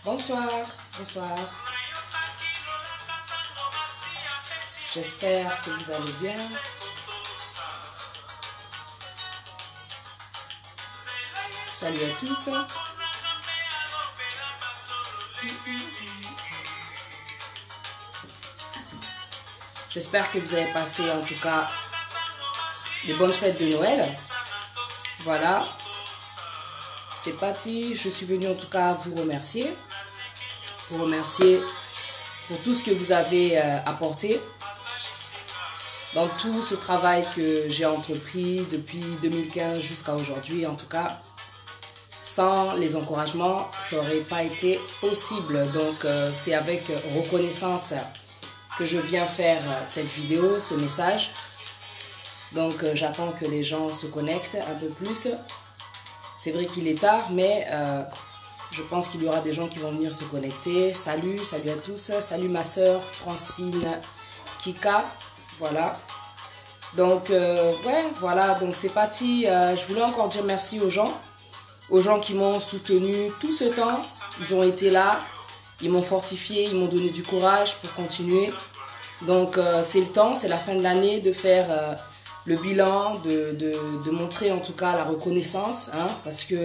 Bonsoir, bonsoir. J'espère que vous allez bien. Salut à tous. J'espère que vous avez passé en tout cas des bonnes fêtes de Noël. Voilà. C'est parti. Je suis venue en tout cas vous remercier. Vous remercier pour tout ce que vous avez apporté dans tout ce travail que j'ai entrepris depuis 2015 jusqu'à aujourd'hui. En tout cas, sans les encouragements, ça n'aurait pas été possible. Donc, c'est avec reconnaissance que je viens faire cette vidéo, ce message. Donc, j'attends que les gens se connectent un peu plus. C'est vrai qu'il est tard, mais je pense qu'il y aura des gens qui vont venir se connecter. Salut, salut à tous. Salut ma soeur Francine Kika. Voilà. Donc, ouais, voilà. Donc, c'est parti. Je voulais encore dire merci aux gens qui m'ont soutenu tout ce temps. Ils ont été là. Ils m'ont fortifié. Ils m'ont donné du courage pour continuer. Donc, c'est le temps. C'est la fin de l'année de faire le bilan, de montrer en tout cas la reconnaissance. Hein, parce que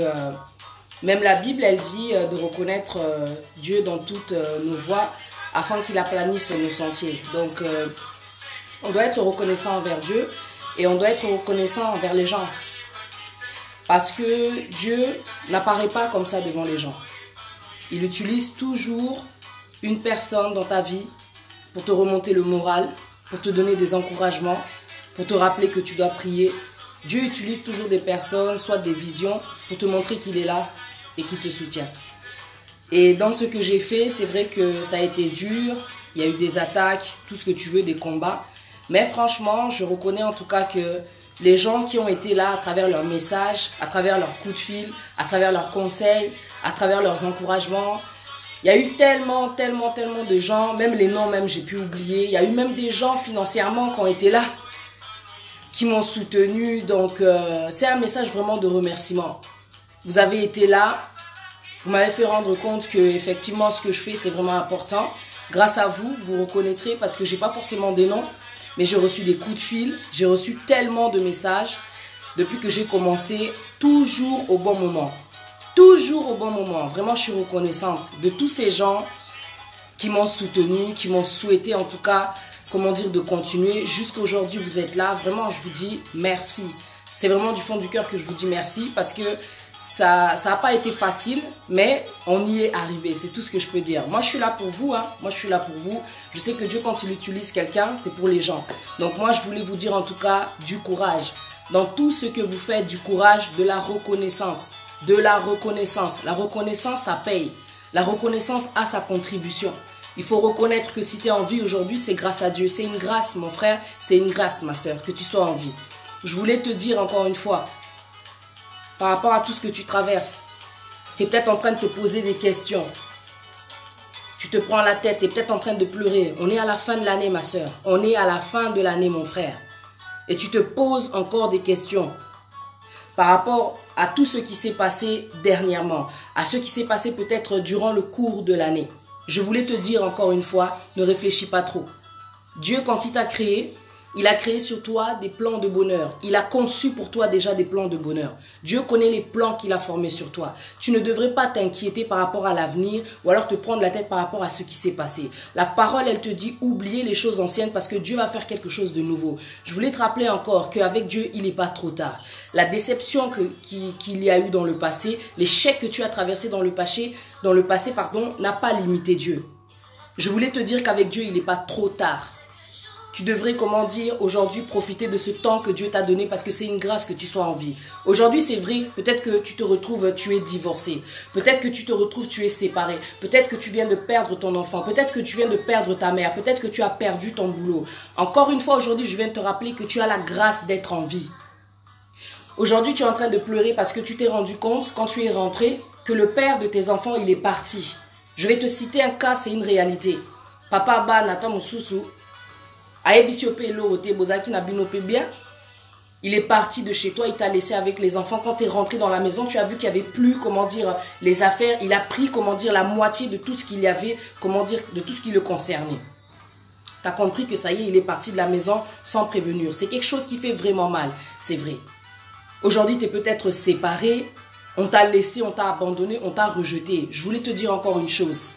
même la Bible, elle dit de reconnaître Dieu dans toutes nos voies afin qu'il aplanisse nos sentiers. Donc, on doit être reconnaissant envers Dieu et on doit être reconnaissant envers les gens. Parce que Dieu n'apparaît pas comme ça devant les gens. Il utilise toujours une personne dans ta vie pour te remonter le moral, pour te donner des encouragements, pour te rappeler que tu dois prier. Dieu utilise toujours des personnes, soit des visions, pour te montrer qu'il est là et qu'il te soutient. Et dans ce que j'ai fait, c'est vrai que ça a été dur. Il y a eu des attaques, tout ce que tu veux, des combats. Mais franchement, je reconnais en tout cas que les gens qui ont été là à travers leurs messages, à travers leurs coups de fil, à travers leurs conseils, à travers leurs encouragements, il y a eu tellement de gens, même les noms même j'ai pu oublier. Il y a eu même des gens financièrement qui ont été là, qui m'ont soutenu. Donc c'est un message vraiment de remerciement. Vous avez été là, vous m'avez fait rendre compte que effectivement ce que je fais c'est vraiment important. Grâce à vous, vous reconnaîtrez parce que j'ai pas forcément des noms. Mais j'ai reçu des coups de fil, j'ai reçu tellement de messages depuis que j'ai commencé, toujours au bon moment. Toujours au bon moment. Vraiment, je suis reconnaissante de tous ces gens qui m'ont soutenu, qui m'ont souhaité en tout cas, comment dire, de continuer. Jusqu'à aujourd'hui, vous êtes là. Vraiment, je vous dis merci. C'est vraiment du fond du cœur que je vous dis merci parce que ça n'a pas été facile, mais on y est arrivé, c'est tout ce que je peux dire. Moi, je suis là pour vous, hein. Moi, je suis là pour vous. Je sais que Dieu, quand il utilise quelqu'un, c'est pour les gens. Donc, moi, je voulais vous dire en tout cas du courage. Dans tout ce que vous faites, du courage, de la reconnaissance. De la reconnaissance. La reconnaissance, ça paye. La reconnaissance a sa contribution. Il faut reconnaître que si tu es en vie aujourd'hui, c'est grâce à Dieu. C'est une grâce, mon frère, c'est une grâce, ma soeur, que tu sois en vie. Je voulais te dire encore une fois, par rapport à tout ce que tu traverses, tu es peut-être en train de te poser des questions. Tu te prends la tête, tu es peut-être en train de pleurer. On est à la fin de l'année, ma soeur. On est à la fin de l'année, mon frère. Et tu te poses encore des questions par rapport à tout ce qui s'est passé dernièrement, à ce qui s'est passé peut-être durant le cours de l'année. Je voulais te dire encore une fois, ne réfléchis pas trop. Dieu, quand il t'a créé, il a créé sur toi des plans de bonheur. Il a conçu pour toi déjà des plans de bonheur. Dieu connaît les plans qu'il a formés sur toi. Tu ne devrais pas t'inquiéter par rapport à l'avenir ou alors te prendre la tête par rapport à ce qui s'est passé. La parole, elle te dit, oubliez les choses anciennes parce que Dieu va faire quelque chose de nouveau. Je voulais te rappeler encore qu'avec Dieu, il n'est pas trop tard. La déception qu'il y a eu dans le passé, l'échec que tu as traversé dans le passé, n'a pas limité Dieu. Je voulais te dire qu'avec Dieu, il n'est pas trop tard. Tu devrais, comment dire, aujourd'hui profiter de ce temps que Dieu t'a donné parce que c'est une grâce que tu sois en vie. Aujourd'hui, c'est vrai, peut-être que tu te retrouves, tu es divorcé. Peut-être que tu te retrouves, tu es séparé. Peut-être que tu viens de perdre ton enfant. Peut-être que tu viens de perdre ta mère. Peut-être que tu as perdu ton boulot. Encore une fois, aujourd'hui, je viens de te rappeler que tu as la grâce d'être en vie. Aujourd'hui, tu es en train de pleurer parce que tu t'es rendu compte, quand tu es rentré, que le père de tes enfants, il est parti. Je vais te citer un cas, c'est une réalité. Papa Ba Nata Moussousou. Ayebisiope lo ote bozaki na binope bien. Il est parti de chez toi, il t'a laissé avec les enfants. Quand tu es rentré dans la maison, tu as vu qu'il n'y avait plus, comment dire, les affaires. Il a pris, comment dire, la moitié de tout ce qu'il y avait, comment dire, de tout ce qui le concernait. Tu as compris que ça y est, il est parti de la maison sans prévenir. C'est quelque chose qui fait vraiment mal, c'est vrai. Aujourd'hui, tu es peut-être séparé, on t'a laissé, on t'a abandonné, on t'a rejeté. Je voulais te dire encore une chose.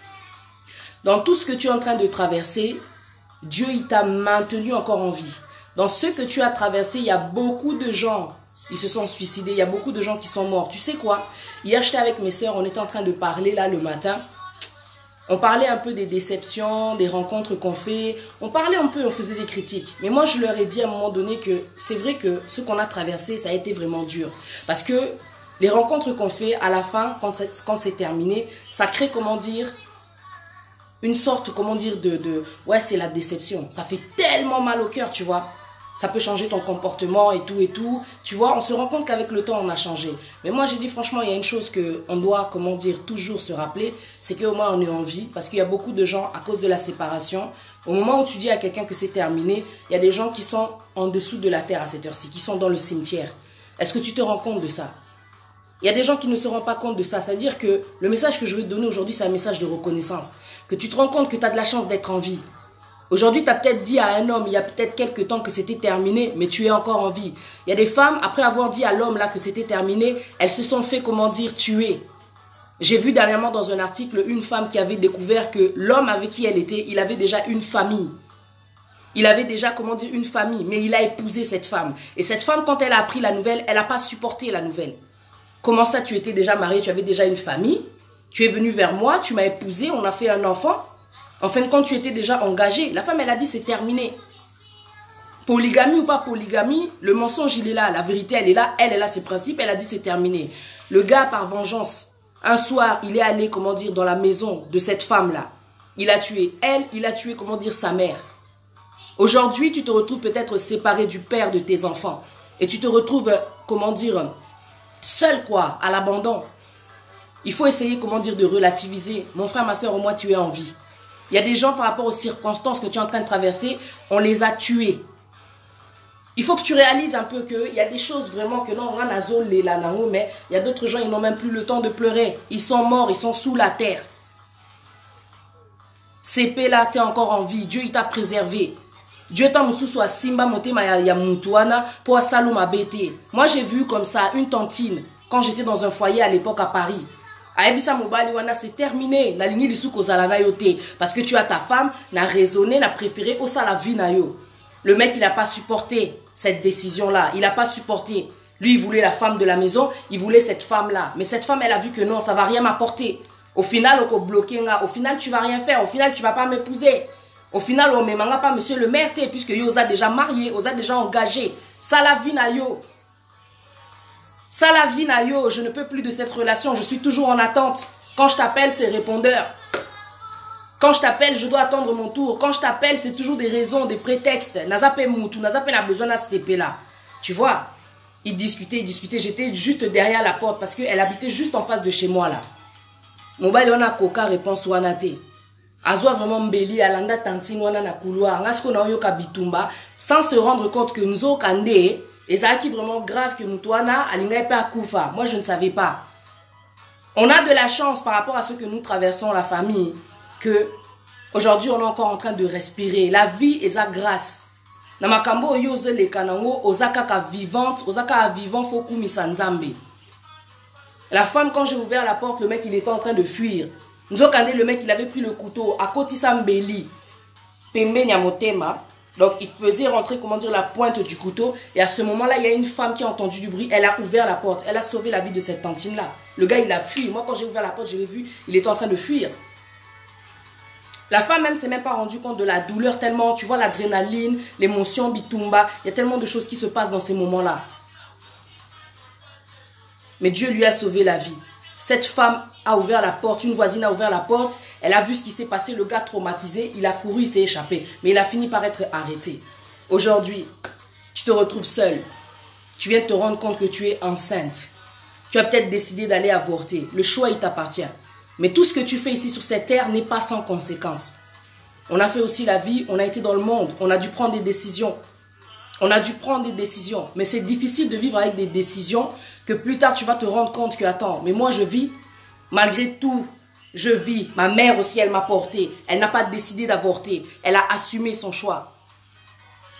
Dans tout ce que tu es en train de traverser, Dieu, il t'a maintenu encore en vie. Dans ce que tu as traversé, il y a beaucoup de gens, ils se sont suicidés, il y a beaucoup de gens qui sont morts. Tu sais quoi? Hier, j'étais avec mes sœurs, on était en train de parler là le matin. On parlait un peu des déceptions, des rencontres qu'on fait. On parlait un peu, on faisait des critiques. Mais moi, je leur ai dit à un moment donné que c'est vrai que ce qu'on a traversé, ça a été vraiment dur. Parce que les rencontres qu'on fait, à la fin, quand c'est terminé, ça crée, comment dire, une sorte, comment dire, ouais, c'est la déception. Ça fait tellement mal au cœur, tu vois. Ça peut changer ton comportement et tout. Tu vois, on se rend compte qu'avec le temps, on a changé. Mais moi, j'ai dit, franchement, il y a une chose qu'on doit, comment dire, toujours se rappeler, c'est qu'au moins, on est en vie. Parce qu'il y a beaucoup de gens, à cause de la séparation, au moment où tu dis à quelqu'un que c'est terminé, il y a des gens qui sont en dessous de la terre à cette heure-ci, qui sont dans le cimetière. Est-ce que tu te rends compte de ça? Il y a des gens qui ne se rendent pas compte de ça. C'est-à-dire que le message que je veux te donner aujourd'hui, c'est un message de reconnaissance. Que tu te rends compte que tu as de la chance d'être en vie. Aujourd'hui, tu as peut-être dit à un homme, il y a peut-être quelques temps que c'était terminé, mais tu es encore en vie. Il y a des femmes, après avoir dit à l'homme là que c'était terminé, elles se sont fait, comment dire, tuer. J'ai vu dernièrement dans un article une femme qui avait découvert que l'homme avec qui elle était, il avait déjà une famille. Il avait déjà, comment dire, une famille, mais il a épousé cette femme. Et cette femme, quand elle a appris la nouvelle, elle n'a pas supporté la nouvelle. Comment ça, tu étais déjà marié, tu avais déjà une famille, tu es venu vers moi, tu m'as épousé, on a fait un enfant. En fin de compte, tu étais déjà engagé. La femme, elle a dit, c'est terminé. Polygamie ou pas polygamie, le mensonge, il est là. La vérité, elle est là. Elle a ses principes. Elle a dit, c'est terminé. Le gars, par vengeance, un soir, il est allé, comment dire, dans la maison de cette femme-là. Il a tué elle, il a tué, comment dire, sa mère. Aujourd'hui, tu te retrouves peut-être séparé du père de tes enfants. Et tu te retrouves, comment dire, seul, quoi, à l'abandon. Il faut essayer, comment dire, de relativiser. Mon frère, ma soeur, au moins, tu es en vie. Il y a des gens, par rapport aux circonstances que tu es en train de traverser, on les a tués. Il faut que tu réalises un peu qu'il y a des choses vraiment que non, mais il y a d'autres gens, ils n'ont même plus le temps de pleurer. Ils sont morts, ils sont sous la terre. CP là, tu es encore en vie. Dieu, il t'a préservé. Dieu t'a moussou soit simba motema ya mutuana pour saluma bete. Moi, j'ai vu comme ça une tantine quand j'étais dans un foyer à l'époque à Paris. Aebisa mobali wana, c'est terminé. Na lingi lisu kozala na yote. Parce que tu as ta femme, n'a raisonné, n'a préféré au la vie na yo. Le mec, il n'a pas supporté cette décision-là. Il n'a pas supporté. Lui, il voulait la femme de la maison. Il voulait cette femme-là. Mais cette femme, elle a vu que non, ça ne va rien m'apporter. Au final, on bloqué. Au final, tu ne vas rien faire. Au final, tu ne vas pas m'épouser. Au final, on ne me pas monsieur le maire, puisque yo a déjà marié, yo a déjà engagé. Ça la vie na yo. Ça la vie na yo, je ne peux plus de cette relation, je suis toujours en attente. Quand je t'appelle, c'est répondeur. Quand je t'appelle, je dois attendre mon tour. Quand je t'appelle, c'est toujours des raisons, des prétextes. Nazape moutou, Nazape n'a besoin de CP là. Tu vois, ils discutaient. J'étais juste derrière la porte parce qu'elle habitait juste en face de chez moi là. Mobile on a coca réponse wanate. Azwa vraiment mbeli alanda tantine wana na couloir. Ngasko na yoka bitumba sans se rendre compte que nous au kande. Et ça qui est vraiment grave que Moutouana a pas Koufa. Moi, je ne savais pas. On a de la chance par rapport à ce que nous traversons, la famille, que aujourd'hui, on est encore en train de respirer. La vie est sa grâce. Namakambo yoze le kanango, ozaka vivante, ozaka vivant foku misanzambe. La femme, quand j'ai ouvert la porte, le mec, il était en train de fuir. Nous avons le mec, il avait pris le couteau à Kotisambeli. Pembe nyamotema. Donc, il faisait rentrer, comment dire, la pointe du couteau. Et à ce moment-là, il y a une femme qui a entendu du bruit. Elle a ouvert la porte. Elle a sauvé la vie de cette tantine-là. Le gars, il a fui. Moi, quand j'ai ouvert la porte, je l'ai vu. Il était en train de fuir. La femme même s'est même pas rendue compte de la douleur tellement, tu vois, l'adrénaline, l'émotion, bitumba. Il y a tellement de choses qui se passent dans ces moments-là. Mais Dieu lui a sauvé la vie. Cette femme a ouvert la porte, une voisine a ouvert la porte, elle a vu ce qui s'est passé, le gars traumatisé, il a couru, il s'est échappé. Mais il a fini par être arrêté. Aujourd'hui, tu te retrouves seul. Tu viens de te rendre compte que tu es enceinte. Tu as peut-être décidé d'aller avorter. Le choix, il t'appartient. Mais tout ce que tu fais ici sur cette terre n'est pas sans conséquences. On a fait aussi la vie, on a été dans le monde, on a dû prendre des décisions. On a dû prendre des décisions. Mais c'est difficile de vivre avec des décisions que plus tard tu vas te rendre compte que, attends, mais moi je vis, malgré tout, je vis. Ma mère aussi, elle m'a porté. Elle n'a pas décidé d'avorter. Elle a assumé son choix.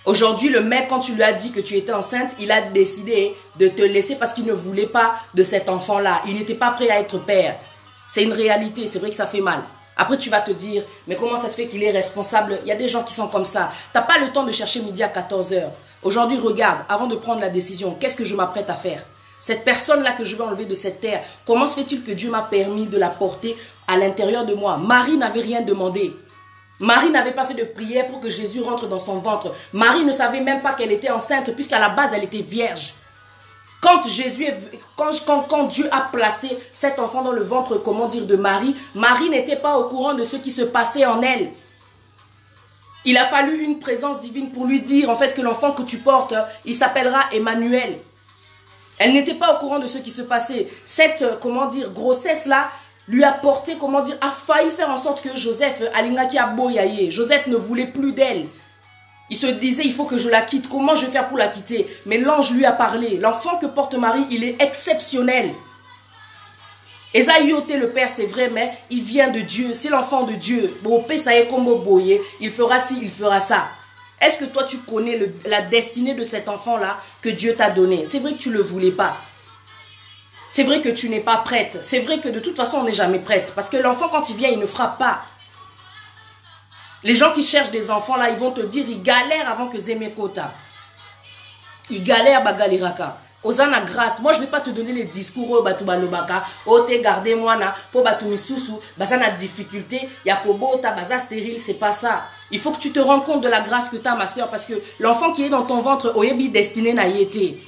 Aujourd'hui, le mec, quand tu lui as dit que tu étais enceinte, il a décidé de te laisser parce qu'il ne voulait pas de cet enfant-là. Il n'était pas prêt à être père. C'est une réalité, c'est vrai que ça fait mal. Après, tu vas te dire, mais comment ça se fait qu'il est responsable? Il y a des gens qui sont comme ça. Tu n'as pas le temps de chercher midi à 14 h. Aujourd'hui, regarde, avant de prendre la décision, qu'est-ce que je m'apprête à faire? Cette personne-là que je vais enlever de cette terre, comment se fait-il que Dieu m'a permis de la porter à l'intérieur de moi? Marie n'avait rien demandé. Marie n'avait pas fait de prière pour que Jésus rentre dans son ventre. Marie ne savait même pas qu'elle était enceinte, puisqu'à la base, elle était vierge. Quand Dieu a placé cet enfant dans le ventre, comment dire, de Marie, Marie n'était pas au courant de ce qui se passait en elle. Il a fallu une présence divine pour lui dire, en fait, que l'enfant que tu portes, il s'appellera Emmanuel. Elle n'était pas au courant de ce qui se passait. Cette, comment dire, grossesse-là, lui a porté, comment dire, a failli faire en sorte que Joseph, Alingaki Aboyaye, Joseph ne voulait plus d'elle. Il se disait, il faut que je la quitte. Comment je vais faire pour la quitter? Mais l'ange lui a parlé. L'enfant que porte Marie, il est exceptionnel. Esaïoté, le père, c'est vrai, mais il vient de Dieu. C'est l'enfant de Dieu. Il fera ci, il fera ça. Est-ce que toi, tu connais la destinée de cet enfant-là que Dieu t'a donné? C'est vrai que tu ne le voulais pas. C'est vrai que tu n'es pas prête. C'est vrai que de toute façon, on n'est jamais prête. Parce que l'enfant, quand il vient, il ne frappe pas. Les gens qui cherchent des enfants, là, ils vont te dire, ils galèrent avant que Zemekota. Ils galèrent, bagaliraka. Osana grâce. Moi, je ne vais pas te donner les discours, oh, batu balobaka, oh, te gardez moi, na, po batu misusu, bazana difficulté, yakobo, ta baza stérile, c'est pas ça. Il faut que tu te rendes compte de la grâce que tu as, ma soeur, parce que l'enfant qui est dans ton ventre, oyebi destiné n'a été.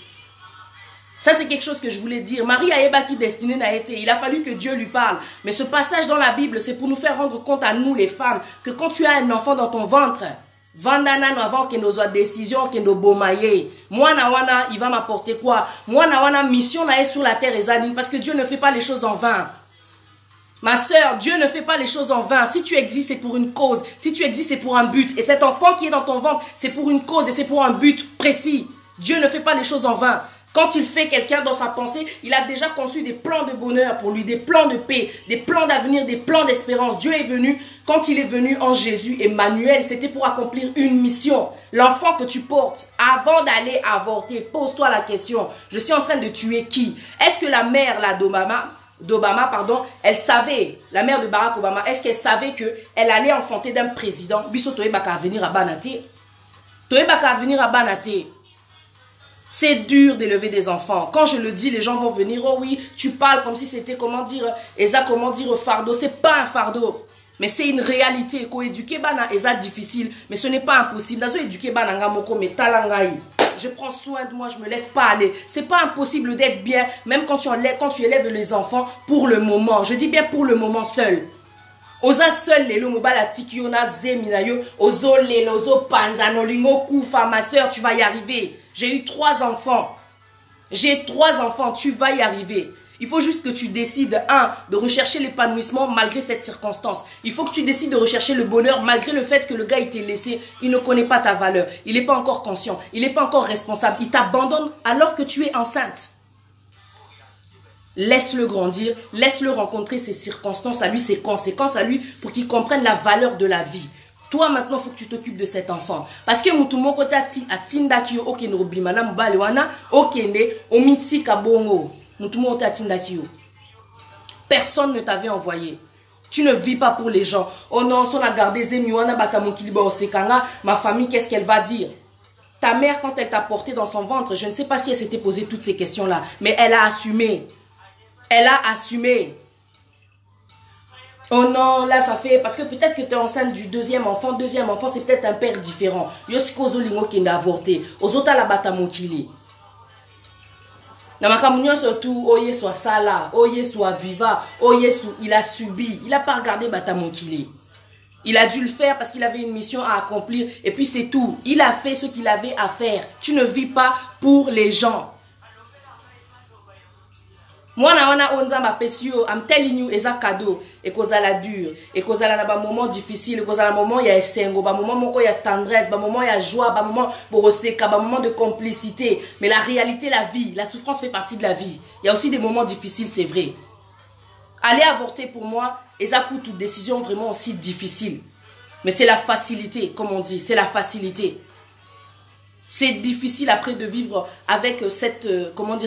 Ça, c'est quelque chose que je voulais dire. Marie Aeba qui destinée n'a été. Il a fallu que Dieu lui parle. Mais ce passage dans la Bible, c'est pour nous faire rendre compte à nous, les femmes, que quand tu as un enfant dans ton ventre, Vandana, nous avons que nos décisions, que nos bomaye. Moi, nawana, il va m'apporter quoi? Moi, nawana, mission na sur la terre et parce que Dieu ne fait pas les choses en vain. Ma soeur, Dieu ne fait pas les choses en vain. Si tu existes, c'est pour une cause. Si tu existes, c'est pour un but. Et cet enfant qui est dans ton ventre, c'est pour une cause et c'est pour un but précis. Dieu ne fait pas les choses en vain. Quand il fait quelqu'un dans sa pensée, il a déjà conçu des plans de bonheur pour lui, des plans de paix, des plans d'avenir, des plans d'espérance. Dieu est venu, quand il est venu en Jésus, Emmanuel, c'était pour accomplir une mission. L'enfant que tu portes, avant d'aller avorter, pose-toi la question, je suis en train de tuer qui? Est-ce que la mère là d'Obama, elle savait, la mère de Barack Obama, est-ce qu'elle savait qu'elle allait enfanter d'un président? Biso Toebaka à venir à Banate. Toebaka à venir à Banate. C'est dur d'élever des enfants. Quand je le dis, les gens vont venir, oh oui, tu parles comme si c'était, comment dire, fardeau. C'est pas un fardeau. Mais c'est une réalité. Éduquer bana eza difficile, mais ce n'est pas impossible. Je prends soin de moi, je me laisse pas aller. C'est pas impossible d'être bien, même quand tu élèves les enfants pour le moment. Je dis bien pour le moment seul. Oza seul lelo mobala tikiona zeminayo ozo lelo ozo panzano lingo kufa. Ma soeur, tu vas y arriver. J'ai eu 3 enfants. J'ai 3 enfants, tu vas y arriver. Il faut juste que tu décides, de rechercher l'épanouissement malgré cette circonstance. Il faut que tu décides de rechercher le bonheur malgré le fait que le gars il t'ait laissé. Il ne connaît pas ta valeur. Il n'est pas encore conscient. Il n'est pas encore responsable. Il t'abandonne alors que tu es enceinte. Laisse-le grandir. Laisse-le rencontrer ses circonstances à lui, ses conséquences à lui pour qu'il comprenne la valeur de la vie. Toi, maintenant, il faut que tu t'occupes de cet enfant. Parce que personne ne t'avait envoyé. Tu ne vis pas pour les gens. Oh non, si on a gardé ma famille, qu'est-ce qu'elle va dire? Ta mère, quand elle t'a porté dans son ventre, je ne sais pas si elle s'était posé toutes ces questions-là, mais elle a assumé. Elle a assumé. Oh non, là ça fait... Parce que peut-être que tu es enceinte du deuxième enfant, c'est peut-être un père différent. Yoshikozo lingo qui n'a avorté. Ozota la bata mokili. Namakamunyo surtout, oye soit sala, oye soit viva, oye il a subi. Il n'a pas regardé bata mokili. Il a dû le faire parce qu'il avait une mission à accomplir. Et puis c'est tout. Il a fait ce qu'il avait à faire. Tu ne vis pas pour les gens. Moi, I'm telling you, c'est un cadeau. Et cause à la dure. Et cause à la moment difficile. Et cause à la moment, il y a sengo. Moment, il y a tendresse. Moment, il y a joie. Moment, moment de complicité. Mais la réalité, la vie, la souffrance fait partie de la vie. Il y a aussi des moments difficiles, c'est vrai. Aller avorter pour moi, et ça coûte une décision vraiment aussi difficile. Mais c'est la facilité, comme on dit. C'est la facilité. C'est difficile après de vivre avec cette,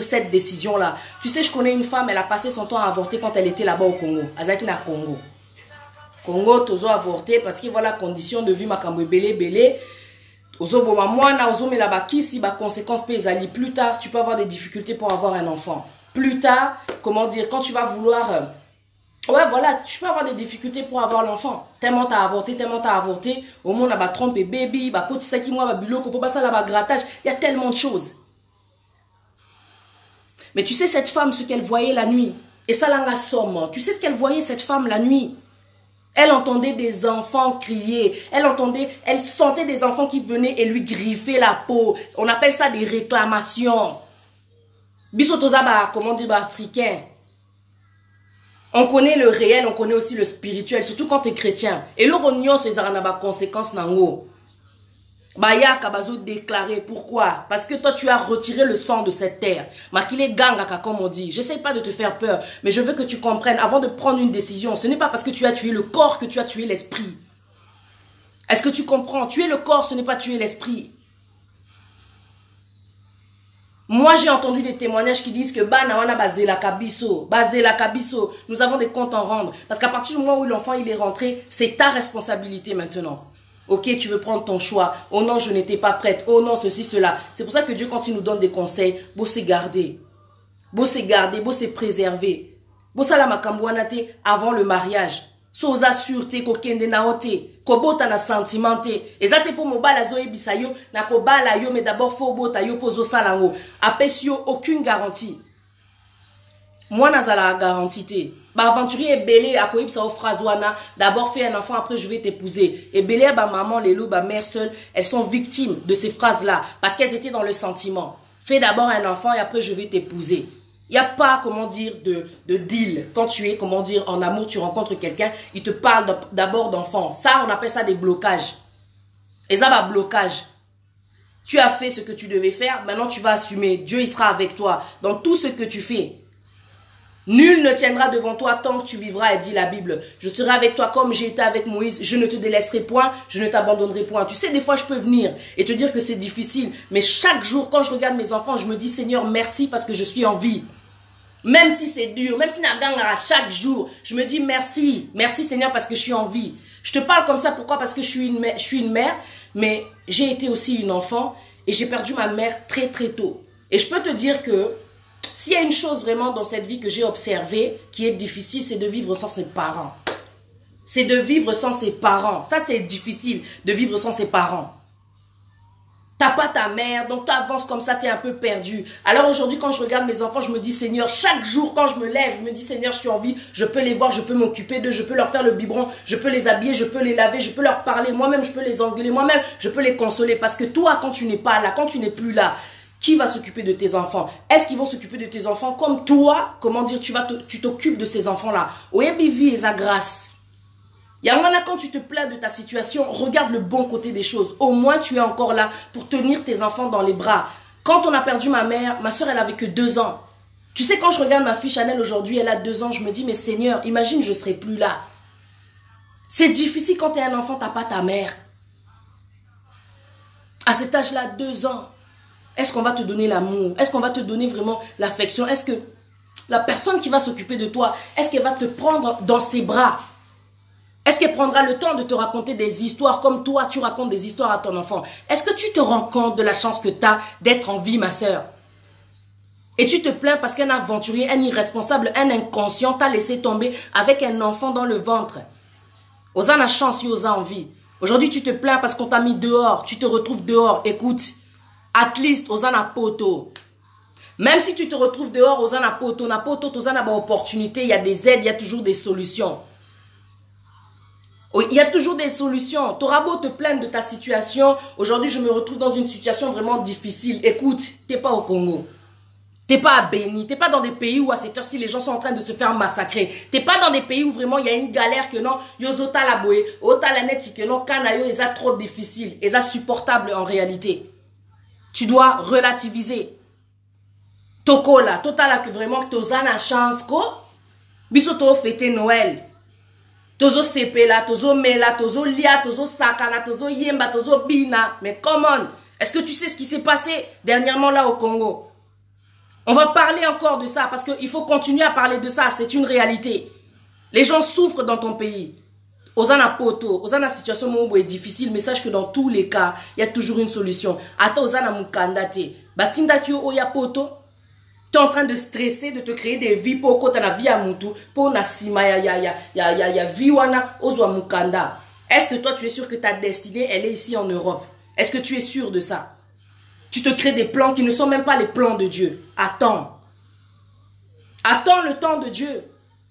cette décision-là. Tu sais, je connais une femme, elle a passé son temps à avorter quand elle était là-bas au Congo. Azakina Congo. Congo, tozo avorté parce que voilà, condition de vie, makambo belé. Ozo boma mwana, ozo me la bakisi, ba conséquences pézali. Plus tard, tu peux avoir des difficultés pour avoir un enfant. Plus tard, quand tu vas vouloir... ouais, voilà, tu peux avoir des difficultés pour avoir l'enfant. Tellement t'as avorté. Au moins, on a trompé baby, koti moi, biloko, pour ça, là, grattage. Il y a tellement de choses. Mais tu sais, cette femme, ce qu'elle voyait la nuit, et ça, là, somme. Tu sais ce qu'elle voyait, cette femme, la nuit? Elle entendait des enfants crier. Elle sentait des enfants qui venaient et lui griffer la peau. On appelle ça des réclamations. Bisotozaba, comment dire, africain. On connaît le réel, on connaît aussi le spirituel, surtout quand tu es chrétien. Et le rognon, c'est des conséquences. Baya Kabazo déclaré. Pourquoi? Parce que toi, tu as retiré le sang de cette terre. Makile gangaka, comme on dit. J'essaie pas de te faire peur, mais je veux que tu comprennes, avant de prendre une décision, ce n'est pas parce que tu as tué le corps que tu as tué l'esprit. Est-ce que tu comprends? Tuer le corps, ce n'est pas tuer l'esprit. Moi, j'ai entendu des témoignages qui disent que nous avons des comptes à rendre. Parce qu'à partir du moment où l'enfant il est rentré, c'est ta responsabilité maintenant. Ok, tu veux prendre ton choix. Oh non, je n'étais pas prête. Oh non, ceci, cela. C'est pour ça que Dieu, quand il nous donne des conseils, beau se garder. Beau se préserver. Beau ça la makambouanate avant le mariage. Soza sûreté kokende naote. Kobota na sentimenté. Ezate pour mobala zo ebisa yo na kobala yo, mais d'abord faut bota yo pozo salango. Apesio aucune garantie. Moi nazala garantie. Ba aventurier belé a koibsa o phraswana. D'abord fais un enfant, après je vais t'épouser. Et belé ba maman, les loups, ba mère seule, elles sont victimes de ces phrases-là parce qu'elles étaient dans le sentiment. Fais d'abord un enfant et après je vais t'épouser. Il n'y a pas, de deal. Quand tu es, en amour, tu rencontres quelqu'un, il te parle d'abord d'enfant. Ça, on appelle ça des blocages. Et ça va blocage. Tu as fait ce que tu devais faire, maintenant tu vas assumer. Dieu, il sera avec toi dans tout ce que tu fais. Nul ne tiendra devant toi tant que tu vivras, et dit la Bible. Je serai avec toi comme j'ai été avec Moïse. Je ne te délaisserai point, je ne t'abandonnerai point. Tu sais, des fois, je peux venir et te dire que c'est difficile. Mais chaque jour, quand je regarde mes enfants, je me dis, Seigneur, merci parce que je suis en vie. Même si c'est dur, même si à chaque jour, je me dis merci. Merci Seigneur parce que je suis en vie. Je te parle comme ça, pourquoi? Parce que je suis une mère, mais j'ai été aussi une enfant et j'ai perdu ma mère très très tôt. Et je peux te dire que s'il y a une chose vraiment dans cette vie que j'ai observée qui est difficile, c'est de vivre sans ses parents. C'est de vivre sans ses parents. Ça, c'est difficile de vivre sans ses parents. T'as pas ta mère, donc tu avances comme ça, tu es un peu perdu. Alors aujourd'hui, quand je regarde mes enfants, je me dis, Seigneur, chaque jour, quand je me lève, je me dis, Seigneur, je suis en vie, je peux les voir, je peux m'occuper d'eux, je peux leur faire le biberon, je peux les habiller, je peux les laver, je peux leur parler, moi-même, je peux les engueuler, moi-même, je peux les consoler. Parce que toi, quand tu n'es pas là, quand tu n'es plus là, qui va s'occuper de tes enfants? Est-ce qu'ils vont s'occuper de tes enfants comme toi? Comment dire, tu t'occupes de ces enfants-là? Oyebivi et sa grâce. Yangana, quand tu te plains de ta situation, regarde le bon côté des choses. Au moins, tu es encore là pour tenir tes enfants dans les bras. Quand on a perdu ma mère, ma soeur, elle avait que 2 ans. Tu sais, quand je regarde ma fille Chanel aujourd'hui, elle a 2 ans, je me dis, mais Seigneur, imagine, je ne serai plus là. C'est difficile quand tu es un enfant, tu n'as pas ta mère. À cet âge-là, 2 ans, est-ce qu'on va te donner l'amour? Est-ce qu'on va te donner vraiment l'affection? Est-ce que la personne qui va s'occuper de toi, est-ce qu'elle va te prendre dans ses bras? Est-ce qu'elle prendra le temps de te raconter des histoires comme toi, tu racontes des histoires à ton enfant? Est-ce que tu te rends compte de la chance que tu as d'être en vie, ma soeur? Et tu te plains parce qu'un aventurier, un irresponsable, un inconscient t'a laissé tomber avec un enfant dans le ventre. Osa la chance, Osa en vie. Aujourd'hui, tu te plains parce qu'on t'a mis dehors. Tu te retrouves dehors. Écoute, at least, Osa na poto. Même si tu te retrouves dehors, Osa na poto, Osa na opportunité, il y a des aides, il y a toujours des solutions. Il y a toujours des solutions. Tu auras beau te plaindre de ta situation. Aujourd'hui, je me retrouve dans une situation vraiment difficile. Écoute, tu n'es pas au Congo. T'es pas à Béni, t'es pas dans des pays où à cette heure-ci les gens sont en train de se faire massacrer. T'es pas dans des pays où vraiment il y a une galère que non, yozota la boé, ota la neti que non, kanayo est trop difficile, est insupportable en réalité. Tu dois relativiser. Toko là, total que vraiment que t'as la chance ko, bisoto fêter Noël. Tozo sepe là, tozo mela, tozo lia, tozo sakana, tozo yemba, tozo bina. Mais comment? Est-ce que tu sais ce qui s'est passé dernièrement là au Congo? On va parler encore de ça parce qu'il faut continuer à parler de ça. C'est une réalité. Les gens souffrent dans ton pays. Osana poto, osana situation est difficile, mais sache que dans tous les cas, il y a toujours une solution. Ata osana mukandate. Batinda tu oya poto. Tu es en train de stresser, de te créer des vies pour que tu na vie à mutu, pour na sima ya viwana ozwa mukanda. Est-ce que toi tu es sûr que ta destinée elle est ici en Europe? Est-ce que tu es sûr de ça? Tu te crées des plans qui ne sont même pas les plans de Dieu. Attends. Attends le temps de Dieu.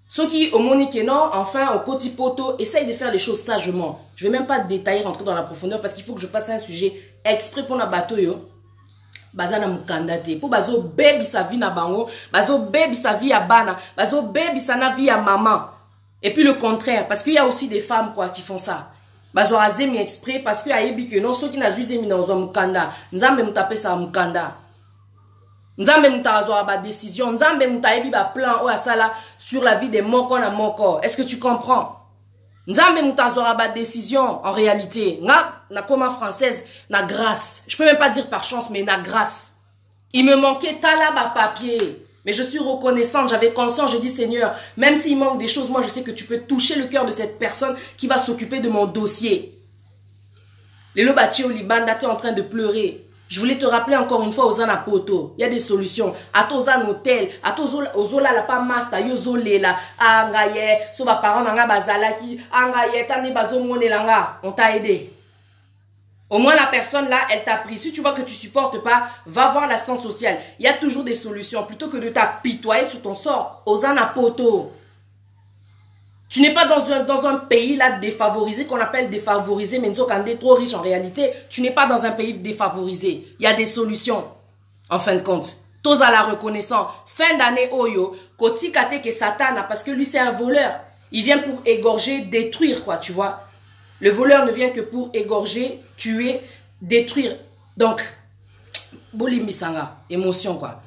Ceux qui, au Monique, non, enfin, au Koti Poto, essayent de faire les choses sagement. Je ne vais même pas détailler, rentrer dans la profondeur parce qu'il faut que je fasse un sujet exprès pour la bateau. Bazana mukandate. Pour bazo baby sa vie na bango. Bazo baby sa vie à bana. Bazo baby sa na vie à maman. Et puis le contraire. Parce qu'il y a aussi des femmes quoi qui font ça. Bazo azemi exprès parce que ayebi que non ceux qui na zuizemi na ozo mukanda. Nzambe mutape sa mukanda. Nzambe mutazo ba décision. Nzambe mutayebi ba plan o asala sur la vie des moko na moko. Est-ce que tu comprends? Nzambe mutazo ba décision en réalité. Na comme française na grâce. Je peux même pas dire par chance mais na grâce. Il me manquait talaba papier. Mais je suis reconnaissante, j'avais conscience, je dis Seigneur, même s'il manque des choses, moi je sais que tu peux toucher le cœur de cette personne qui va s'occuper de mon dossier. Les lobati au Liban, tu es en train de pleurer. Je voulais te rappeler encore une fois aux anapoto. Il y a des solutions. À tous un hôtel, à tous ozola la pas masta, yozole la, angaye, soba parents nanga bazalaki, angaye, tani bazo monelanga, on t'a aidé. Au moins, la personne là, elle t'a pris. Si tu vois que tu supportes pas, va voir l'assistance sociale. Il y a toujours des solutions. Plutôt que de t'apitoyer sur ton sort, Osana poto. Tu n'es pas dans un pays là défavorisé, qu'on appelle défavorisé, mais nous sommes trop riches en réalité. Tu n'es pas dans un pays défavorisé. Il y a des solutions. En fin de compte. Tous à la reconnaissance. Fin d'année, Oyo, Koti Kate ke Satana, parce que lui c'est un voleur. Il vient pour égorger, détruire quoi, tu vois. Le voleur ne vient que pour égorger, tuer, détruire. Donc, bolimisanga, émotion quoi.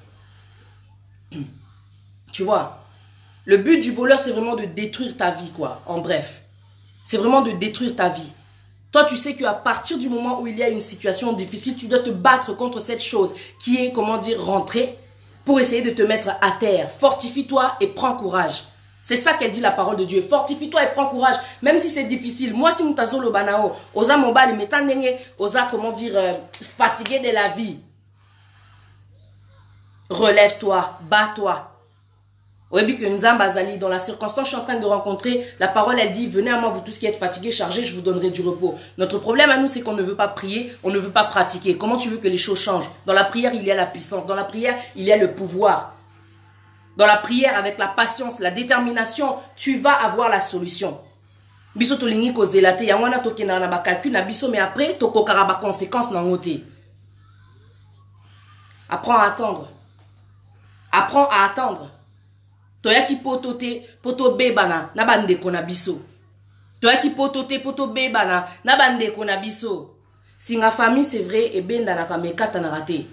Tu vois, le but du voleur c'est vraiment de détruire ta vie quoi, en bref. C'est vraiment de détruire ta vie. Toi tu sais qu'à partir du moment où il y a une situation difficile, tu dois te battre contre cette chose qui est, comment dire, rentrée pour essayer de te mettre à terre. Fortifie-toi et prends courage. C'est ça qu'elle dit la parole de Dieu. Fortifie-toi et prends courage. Même si c'est difficile. Moi, si mutazo lo banao, osa mobali, metandenge, osa, comment dire, fatigué de la vie. Relève-toi, bats-toi. Oebi que Nzambazali, dans la circonstance, je suis en train de rencontrer, la parole, elle dit, venez à moi, vous tous qui êtes fatigués, chargés, je vous donnerai du repos. Notre problème à nous, c'est qu'on ne veut pas prier, on ne veut pas pratiquer. Comment tu veux que les choses changent? Dans la prière, il y a la puissance. Dans la prière, il y a le pouvoir. Dans la prière, avec la patience, la détermination, tu vas avoir la solution. Biso to lingi ko zelate, yangwana to kena na ba calcul na biso, mais après, to kokara ba conséquences na ngote. Apprends à attendre. Apprends à attendre. Toyaki potote, poto bebana, na bande kona biso. Toyaki potote, poto bebana, na bande kona biso. Si ma famille, c'est vrai, et ben na kamekata na raté.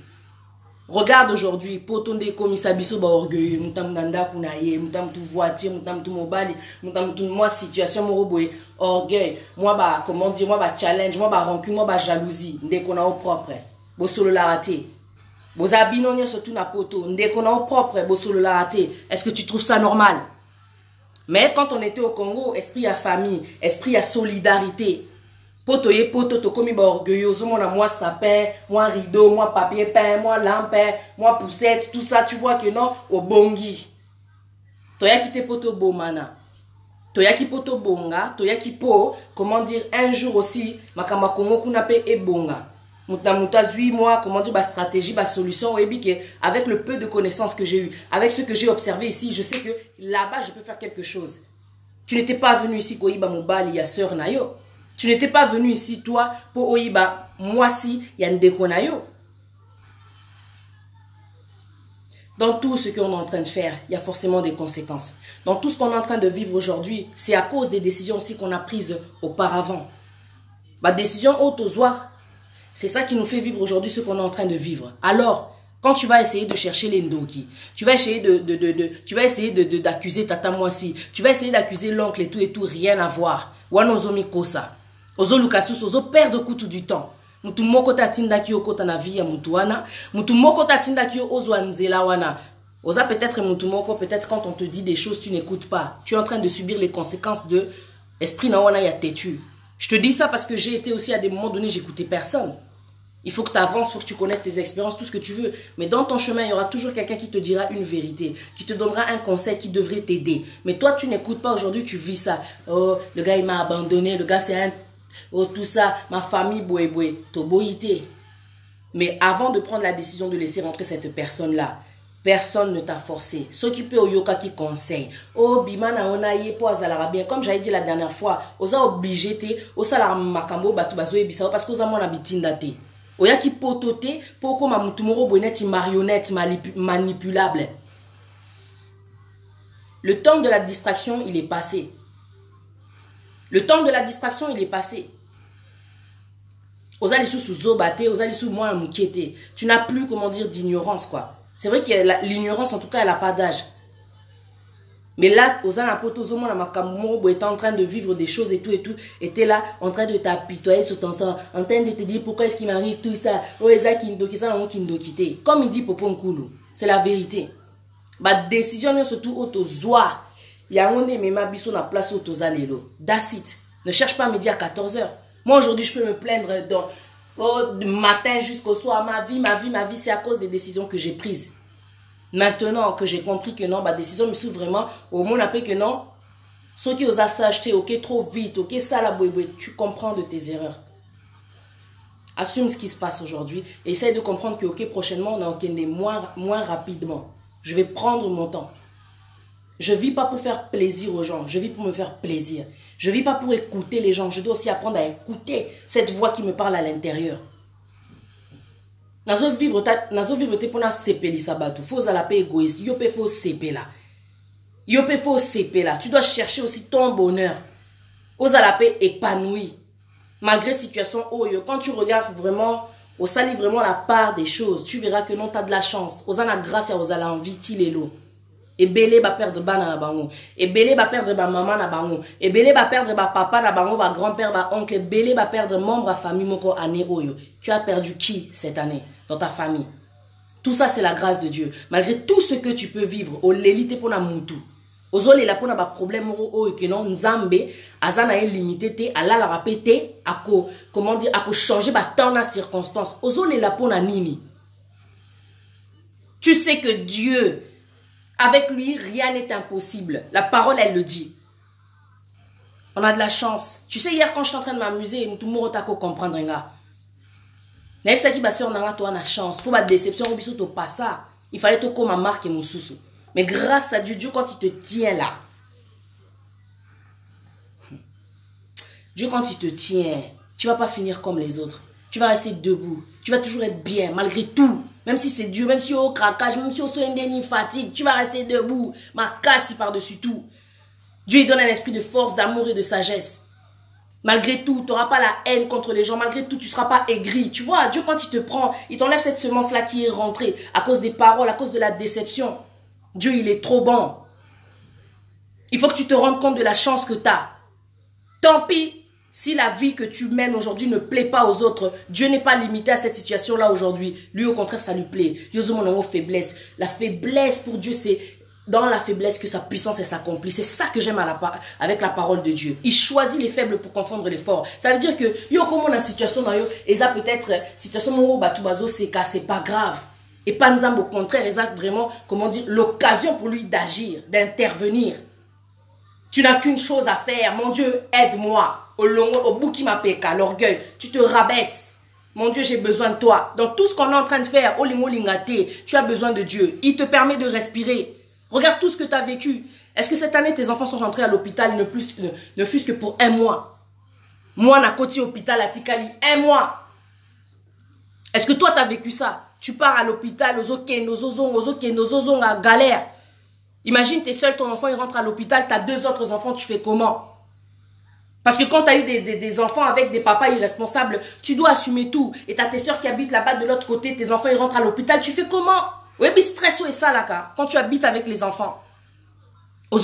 Regarde aujourd'hui, potonde komisa biso ba orgueil, mutam nanda kunaye, mutam tu voiture, mutam tu mobile, mutam tu moi situation mo roboé, orgueil, moi ba comment dire, moi ba challenge, moi ba rancune, moi ba jalousie, ndeko na au propre. Bo solo la raté. Bo zabinonya surtout na poto, ndeko na au propre, bo solo la raté. Est-ce que tu trouves ça normal? Mais quand on était au Congo, esprit à famille, esprit à solidarité. Poto ye poto to komi ba orgueilleuse, moi sapin, moi rideau, moi papier peint, moi lampe, moi poussette, tout ça, tu vois que non, au bongi. Toya ki te poto bomana. Toya ki poto bonga, toya ki po, comment dire, un jour aussi, makamba kongo kunape e bonga. Muta zui moi, comment dire, ba stratégie, ba solution, et bien avec le peu de connaissances que j'ai eu, avec ce que j'ai observé ici, je sais que là-bas, je peux faire quelque chose. Tu n'étais pas venu ici, koyiba mobali, ya sœur nayo. Tu n'étais pas venu ici, toi, pour oyiba, moi si, y a ndeko na yo. Dans tout ce qu'on est en train de faire, il y a forcément des conséquences. Dans tout ce qu'on est en train de vivre aujourd'hui, c'est à cause des décisions aussi qu'on a prises auparavant. Ma décision haute aux oies, c'est ça qui nous fait vivre aujourd'hui ce qu'on est en train de vivre. Alors, quand tu vas essayer de chercher les ndoki, tu vas essayer d'accuser Tata Mwasi, tu vas essayer d'accuser l'oncle et tout, rien à voir. Wanozomi kosa. Ozo lukasus, ozo perdre couteau du temps. Mutu moko tatinda ki okota na vie ya mutu wana, mutu moko tatinda ki ozwa nzela wana. Oza peut-être mutu moko, peut-être quand on te dit des choses, tu n'écoutes pas. Tu es en train de subir les conséquences de esprit na wana ya têtu. Je te dis ça parce que j'ai été aussi à des moments donnés, j'écoutais personne. Il faut que tu avances, il faut que tu connaisses tes expériences, tout ce que tu veux. Mais dans ton chemin, il y aura toujours quelqu'un qui te dira une vérité, qui te donnera un conseil qui devrait t'aider. Mais toi, tu n'écoutes pas aujourd'hui, tu vis ça. Oh, le gars, il m'a abandonné, le gars, c'est un... Oh, tout ça, ma famille, boué, toboïté. Mais avant de prendre la décision de laisser rentrer cette personne-là, personne ne t'a forcé. S'occuper au yoka qui conseille. Oh, bimana onaye po azalara bien. Comme j'avais dit la dernière fois, osa obligé te, osa la makambo batu bazo ebisa parce que osa mona bitinda te. Oya ki potote, poko ma mutumoro bonnet marionnette manipulable. Le temps de la distraction, il est passé. Le temps de la distraction, il est passé. Osa lisu zobate, osa lisu moi mukete. Tu n'as plus, comment dire, d'ignorance, quoi. C'est vrai que l'ignorance, en tout cas, elle n'a pas d'âge. Mais là, Ozana Potozomo, Makamoro, était en train de vivre des choses et tout, était là, en train de t'apitoyer sur ton sort, en train de te dire pourquoi est-ce qu'il m'arrive tout ça. Oh, Eza Kindokisa, Kindokite. Comme il dit Popon Koulou, c'est la vérité. Ma décision, surtout, Otozoa. Il y a un mais ma biso na place Otozalelo. That's it. Ne cherche pas à me dire à 14 h. Moi, aujourd'hui, je peux me plaindre du matin jusqu'au soir. Ma vie, c'est à cause des décisions que j'ai prises. Maintenant que j'ai compris que non, ma décision me suit vraiment, au moins on que non, ceux qui osent s'acheter, ok, trop vite, ok, ça la boué, tu comprends de tes erreurs. Assume ce qui se passe aujourd'hui et essaye de comprendre que, ok, prochainement, on a ok, moins rapidement. Je vais prendre mon temps. Je ne vis pas pour faire plaisir aux gens, je vis pour me faire plaisir. Je ne vis pas pour écouter les gens, je dois aussi apprendre à écouter cette voix qui me parle à l'intérieur. Nazo vivre te pona sepeli sabatu. Faut la paix égoïste. Yo pe faut sepe là. Yo pe faut sepe là. Tu dois chercher aussi ton bonheur. Osa la paix épanoui. Malgré situation oyo. Quand tu regardes vraiment, au sali vraiment la part des choses, tu verras que non, tu as de la chance. Osa na grâce à osa la envie tilelo. Et belé va perdre bana na bango. Et belé va perdre ba maman na bango. Et belé va perdre ba papa na bango, ba grand-père, ba oncle. Et belé va perdre membre à famille moko année oyo. Tu as perdu qui cette année dans ta famille? Tout ça c'est la grâce de Dieu. Malgré tout ce que tu peux vivre, au l'élite pour na mutu. Ozole la pour na ba problème oyo que non nzambe azana limité te ala la répéter ako comment dire ako changer ba temps na circonstance. Ozole la pour na nini. Tu sais que Dieu, avec lui, rien n'est impossible. La parole, elle le dit. On a de la chance. Tu sais, hier, quand je suis en train de m'amuser, tout le monde a comprendre. Mais ça qui va sur toi, on a chance. Pour ma déception, pas ça. Il fallait te comme ma marque et mon sous. Mais grâce à Dieu, Dieu, quand il te tient là, Dieu, quand il te tient, tu ne vas pas finir comme les autres. Tu vas rester debout. Tu vas toujours être bien, malgré tout. Même si c'est dur, même si au craquage, même si au soin d'une fatigue, tu vas rester debout. Ma casse par-dessus tout. Dieu il donne un esprit de force, d'amour et de sagesse. Malgré tout, tu n'auras pas la haine contre les gens. Malgré tout, tu ne seras pas aigri. Tu vois, Dieu, quand il te prend, il t'enlève cette semence-là qui est rentrée à cause des paroles, à cause de la déception. Dieu, il est trop bon. Il faut que tu te rendes compte de la chance que tu as. Tant pis. Si la vie que tu mènes aujourd'hui ne plaît pas aux autres, Dieu n'est pas limité à cette situation-là aujourd'hui. Lui, au contraire, ça lui plaît. Yozomo faiblesse. La faiblesse pour Dieu, c'est dans la faiblesse que sa puissance s'accomplit. C'est ça que j'aime avec la parole de Dieu. Il choisit les faibles pour confondre les forts. Ça veut dire que yo comme on a situation dans yo, et ça peut-être situation où batubazo c'est pas grave. Et pas nzambe au contraire, et ça vraiment comment dire l'occasion pour lui d'agir, d'intervenir. Tu n'as qu'une chose à faire. Mon Dieu, aide-moi. Au bout qui m'appelle, l'orgueil. Tu te rabaisses. Mon Dieu, j'ai besoin de toi. Dans tout ce qu'on est en train de faire, tu as besoin de Dieu. Il te permet de respirer. Regarde tout ce que tu as vécu. Est-ce que cette année, tes enfants sont rentrés à l'hôpital ne fût-ce que pour un mois? Moi, on a côté hôpital à Tikali, un mois. Est-ce que toi, tu as vécu ça? Tu pars à l'hôpital, à galère. Imagine, tu es seul, ton enfant, il rentre à l'hôpital, tu as 2 autres enfants, tu fais comment? Parce que quand tu as eu des enfants avec des papas irresponsables, tu dois assumer tout. Et tu as tes soeurs qui habitent là-bas de l'autre côté, tes enfants, ils rentrent à l'hôpital, tu fais comment? Oui, mais stress et ça, là, quand tu habites avec les enfants. Il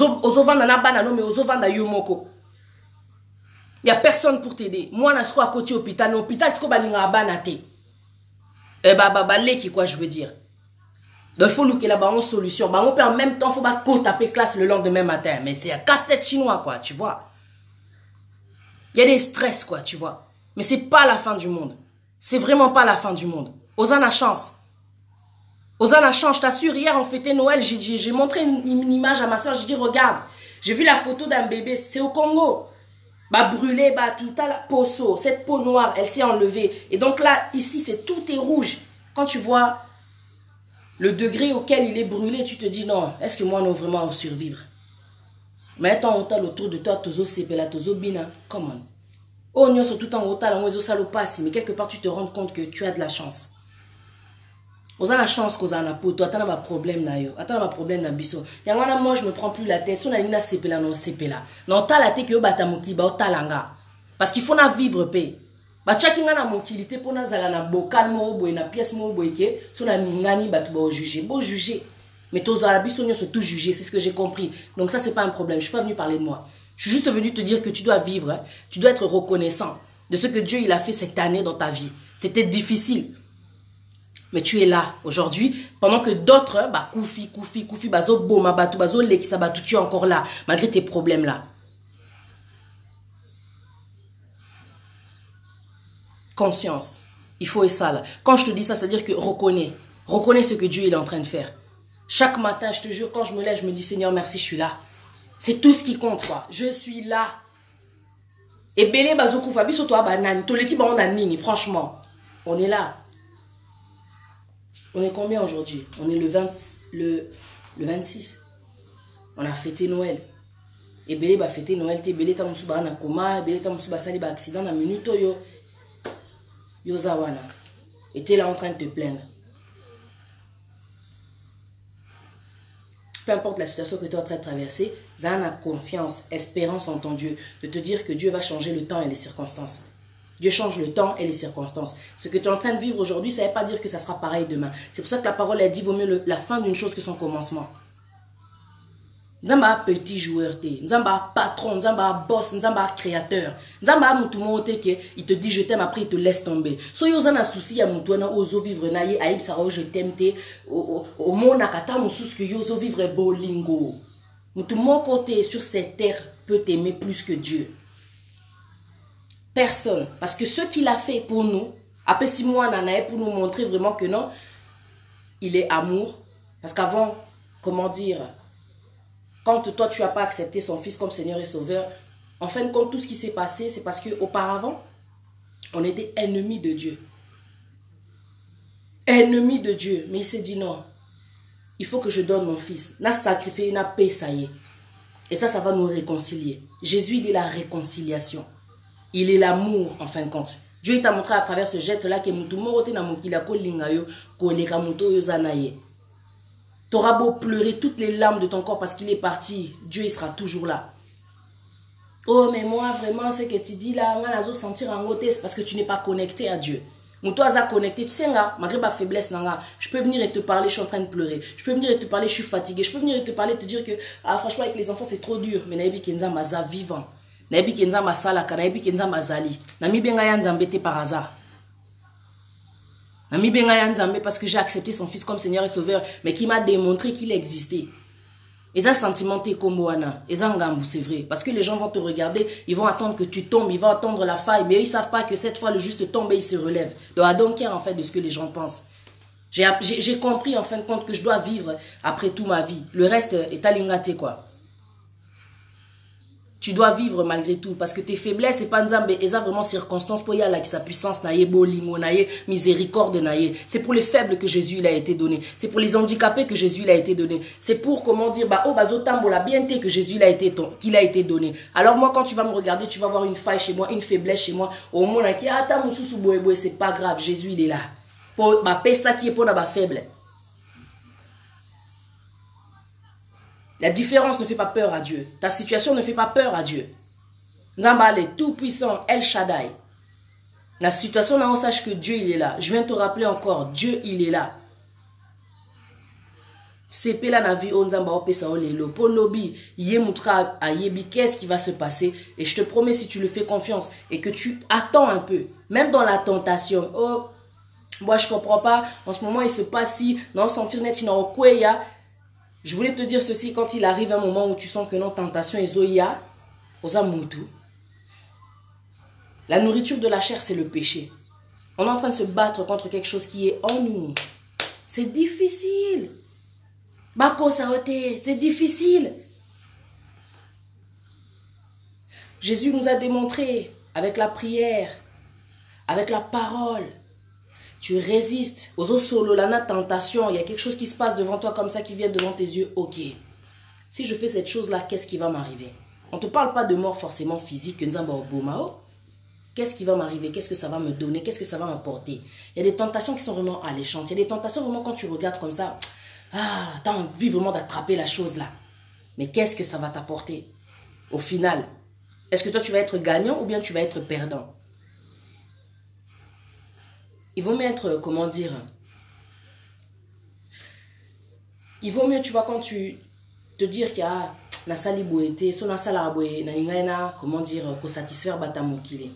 n'y a personne pour t'aider. Moi, je suis à côté de l'hôpital. L'hôpital, c'est comme quoi, je veux dire. Donc, il faut qu'il y ait une solution. On peut en même temps, il faut taper classe le lendemain matin. Mais c'est un casse-tête chinois, quoi, tu vois. Il y a des stress, quoi, tu vois. Mais c'est pas la fin du monde. C'est vraiment pas la fin du monde. Osana chance. Osana chance, je t'assure, hier on fêtait Noël, j'ai montré une image à ma soeur, j'ai dit, regarde, j'ai vu la photo d'un bébé, c'est au Congo. Bah brûlé, bah tout à la peau, cette peau noire, elle s'est enlevée. Et donc là, ici, tout est rouge. Quand tu vois le degré auquel il est brûlé, tu te dis, non, est-ce que moi, on va vraiment survivre? Mais attends, on t'a autour de toi, tozo sepela, tozo bina, comment? Oh, on y a tout en hôtel, on est au passe, mais quelque part, tu te rends compte que tu as de la chance. On a la chance qu'on a un pot, toi, tu as un problème, attends, un problème, nabiso. Yangana, moi, je me prends plus la tête, si on a une sepela, non, sepela. Non, t'as la tête que batamuki, ba, talanga. Parce qu'il faut na vivre, paix. Ba, tchakinga na monkilité, pour na zala na bocal, mo, boy, na pièce, mo, boy, ke, so na ningani, ba, tu vas juger. Bon, juger. Mais tous à la bisognon sont tous jugés, c'est ce que j'ai compris. Donc ça, c'est pas un problème. Je suis pas venu parler de moi. Je suis juste venu te dire que tu dois vivre, hein. Tu dois être reconnaissant de ce que Dieu il a fait cette année dans ta vie. C'était difficile. Mais tu es là aujourd'hui, pendant que d'autres, bah, koufi, bazo boma, batou, bazo lekisa, batou, tu es encore là, malgré tes problèmes là. Conscience. Il faut ça là. Quand je te dis ça, c'est-à-dire que reconnais ce que Dieu il est en train de faire. Chaque matin, je te jure, quand je me lève, je me dis, Seigneur, merci, je suis là. C'est tout ce qui compte, quoi. Je suis là. Et Bélé Bazokou Fabi, sur toi, banane. Tout l'équipe, on a nini, franchement. On est là. On est combien aujourd'hui? On est le 26. On a fêté Noël. Et Bélé va fêter Noël. Bélé ta moussouba na coma. Bélé ta moussouba sali ba accident na minute yo zawana. Et t'es là en train de te plaindre. Peu importe la situation que tu es en train de traverser, Zana a confiance, espérance en ton Dieu, de te dire que Dieu va changer le temps et les circonstances. Dieu change le temps et les circonstances. Ce que tu es en train de vivre aujourd'hui, ça ne veut pas dire que ça sera pareil demain. C'est pour ça que la parole a dit vaut mieux la fin d'une chose que son commencement. Nzamba petit joueur, Nzamba patron, Nzamba boss, Nzamba créateur. Nzamba mutumote ke il te dit je t'aime après il te laisse tomber. So yo zana souci ya mutuana ozo vivre na ye aib sara je t'aime te au mona kata musus que yozo vivre bolingo. Mutu mon côté sur cette terre peut t'aimer plus que Dieu. Personne, parce que ce qu'il a fait pour nous, après 6 mois nanae pour nous montrer vraiment que non, il est amour parce qu'avant comment dire quand toi, tu n'as pas accepté son fils comme Seigneur et Sauveur, en fin de compte, tout ce qui s'est passé, c'est parce qu'auparavant, on était ennemis de Dieu. Ennemis de Dieu. Mais il s'est dit non, il faut que je donne mon fils. N'a sacrifié, n'a payé, ça y est. Et ça va nous réconcilier. Jésus, il est la réconciliation. Il est l'amour, en fin de compte. Dieu t'a montré à travers ce geste-là que tu auras beau pleurer toutes les larmes de ton corps parce qu'il est parti, Dieu il sera toujours là. Oh mais moi vraiment ce que tu dis là, sentir en côté, c'est parce que tu n'es pas connecté à Dieu. Toi tu es connecté, tu sais malgré ma faiblesse, je peux venir et te parler, je suis en train de pleurer. Je peux venir et te parler, je suis fatigué. Je peux venir et te parler, te dire que franchement avec les enfants c'est trop dur. Mais naïbi kenza maza vivant, naïbi kenza masalaka, naïbi kenza mazali. Nami benga ya nzambete par hasard. Parce que j'ai accepté son fils comme Seigneur et Sauveur, mais qui m'a démontré qu'il existait. Et ça, sentiment t'es comme Moana. Et ça, c'est vrai. Parce que les gens vont te regarder, ils vont attendre que tu tombes, ils vont attendre la faille, mais ils ne savent pas que cette fois, le juste tombe et il se relève. Donc, I don't care en fait de ce que les gens pensent. J'ai compris en fin de compte que je dois vivre après tout ma vie. Le reste est alingate quoi. Tu dois vivre malgré tout. Parce que tes faiblesses, c'est pas Nzambe. Et ça, vraiment, circonstance pour y aller avec sa puissance, naïe, bolimo, naïe, miséricorde, naïe. C'est pour les faibles que Jésus il a été donné. C'est pour les handicapés que Jésus il a été donné. C'est pour, comment dire, la bienté que Jésus il a été donné. Alors moi, quand tu vas me regarder, tu vas voir une faille chez moi, une faiblesse chez moi. Au monde, c'est pas grave. Jésus, il est là. Pour ma pesa qui est pour la faible. La différence ne fait pas peur à Dieu. Ta situation ne fait pas peur à Dieu. Nzamba est tout puissant, El Shaddai. La situation, on sache que Dieu il est là. Je viens te rappeler encore, Dieu il est là. C'est là na vie on Nzamba opesa olelo. Pour lobby, yemutra ayebi, qu'est-ce qui va se passer? Et je te promets, si tu le fais confiance et que tu attends un peu, même dans la tentation, oh, moi je comprends pas, en ce moment il se passe si, non, sentir net, il n'a quoi ya. Je voulais te dire ceci, quand il arrive un moment où tu sens que non, tentation est zoya, osa mutu. La nourriture de la chair, c'est le péché. On est en train de se battre contre quelque chose qui est en nous. C'est difficile. Bako saoté, c'est difficile. Jésus nous a démontré avec la prière, avec la parole. Tu résistes aux solo, la tentation, il y a quelque chose qui se passe devant toi comme ça, qui vient devant tes yeux, ok. Si je fais cette chose-là, qu'est-ce qui va m'arriver? On ne te parle pas de mort forcément physique, qu'est-ce qui va m'arriver? Qu'est-ce que ça va me donner? Qu'est-ce que ça va m'apporter? Il y a des tentations qui sont vraiment alléchantes. Il y a des tentations vraiment quand tu regardes comme ça, ah, tu as envie vraiment d'attraper la chose là. Mais qu'est-ce que ça va t'apporter? Au final, est-ce que toi tu vas être gagnant ou bien tu vas être perdant? Il vaut mieux être, comment dire, il vaut mieux, tu vois, quand tu te dire qu'il y a la salibouété, son asalaboué, comment dire, pour satisfaire batamokile.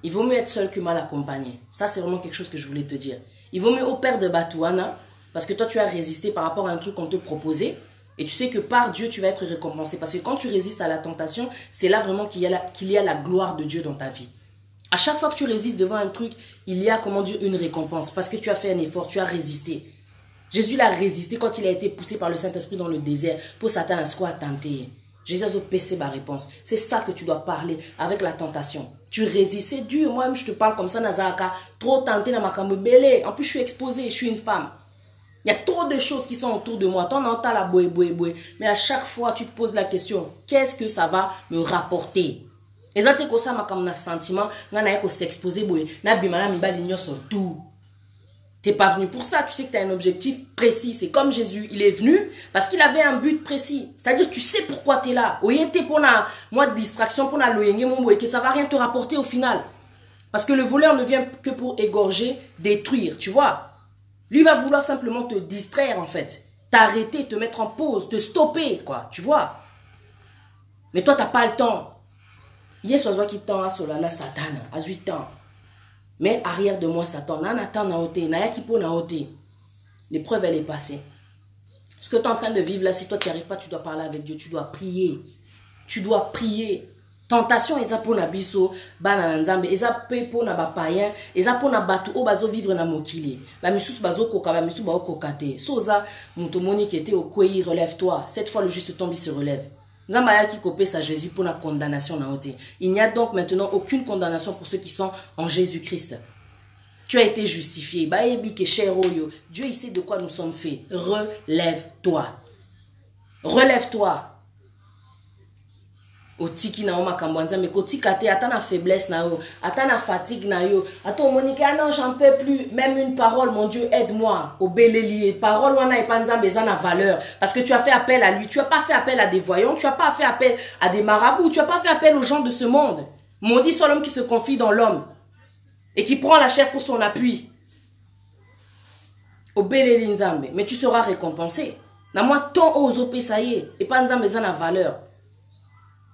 Il vaut mieux être seul que mal accompagné. Ça, c'est vraiment quelque chose que je voulais te dire. Il vaut mieux au père de Batouana, parce que toi, tu as résisté par rapport à un truc qu'on te proposait, et tu sais que par Dieu, tu vas être récompensé. Parce que quand tu résistes à la tentation, c'est là vraiment qu'il y a la gloire de Dieu dans ta vie. À chaque fois que tu résistes devant un truc, il y a, comment dire, une récompense. Parce que tu as fait un effort, tu as résisté. Jésus l'a résisté quand il a été poussé par le Saint-Esprit dans le désert pour Satan à ce quoi tenter. Jésus a pécé ma réponse. C'est ça que tu dois parler avec la tentation. Tu résistes, c'est dur. Moi-même, je te parle comme ça, Nazaraka. Trop tenté dans ma cambe. En plus, je suis exposée, je suis une femme. Il y a trop de choses qui sont autour de moi. T'en entends la boué. Mais à chaque fois, tu te poses la question, qu'est-ce que ça va me rapporter? Et ça, c'est comme ça, ma sentiment, on s'exposer, na bimana mi baligno sur tout. T'es pas venu pour ça, tu sais que tu as un objectif précis. C'est comme Jésus, il est venu parce qu'il avait un but précis. C'est-à-dire, tu sais pourquoi tu es là. Oye, t'es pour moi de distraction, pour que ça va rien te rapporter au final. Parce que le voleur ne vient que pour égorger, détruire, tu vois. Lui va vouloir simplement te distraire en fait. T'arrêter, te mettre en pause, te stopper, quoi, tu vois. Mais toi, t'as pas le temps. Hier, soit qui tend à Solana Satan, à 8 ans. Mais arrière de moi, Satan, l'épreuve, elle est passée. Ce que tu es en train de vivre là, si toi, tu n'y arrives pas, tu dois parler avec Dieu, tu dois prier. Tu dois prier. Tentation, eza pour na biso, bana nzambe, eza pe pour na ba païen, eza pour na batu o bazo vivre na mokili. La misus bazo koka, la misus bao kokate. Soza, mutomoni qui était au kwei, relève-toi. Cette fois, le juste tombe, il se relève. Nzambaya qui copie sa Jésus pour la condamnation na ote. Il n'y a donc maintenant aucune condamnation pour ceux qui sont en Jésus-Christ. Tu as été justifié. Dieu, il sait de quoi nous sommes faits. Relève-toi. Relève-toi. Otiki na oma kambwanza mais kotikate atana faiblesse na yo, atana fatigue na yo, ato monique non j'en peux plus, même une parole mon Dieu aide-moi, obélélié, parole wana epanza bezana valeur parce que tu as fait appel à lui, tu as pas fait appel à des voyants, tu as pas fait appel à des marabouts, tu as pas fait appel aux gens de ce monde. Maudit soit l'homme qui se confie dans l'homme et qui prend la chair pour son appui. Obéléli nzambe, mais tu seras récompensé. Na moi ton ozo pesaye et pas nzambe bezana valeur.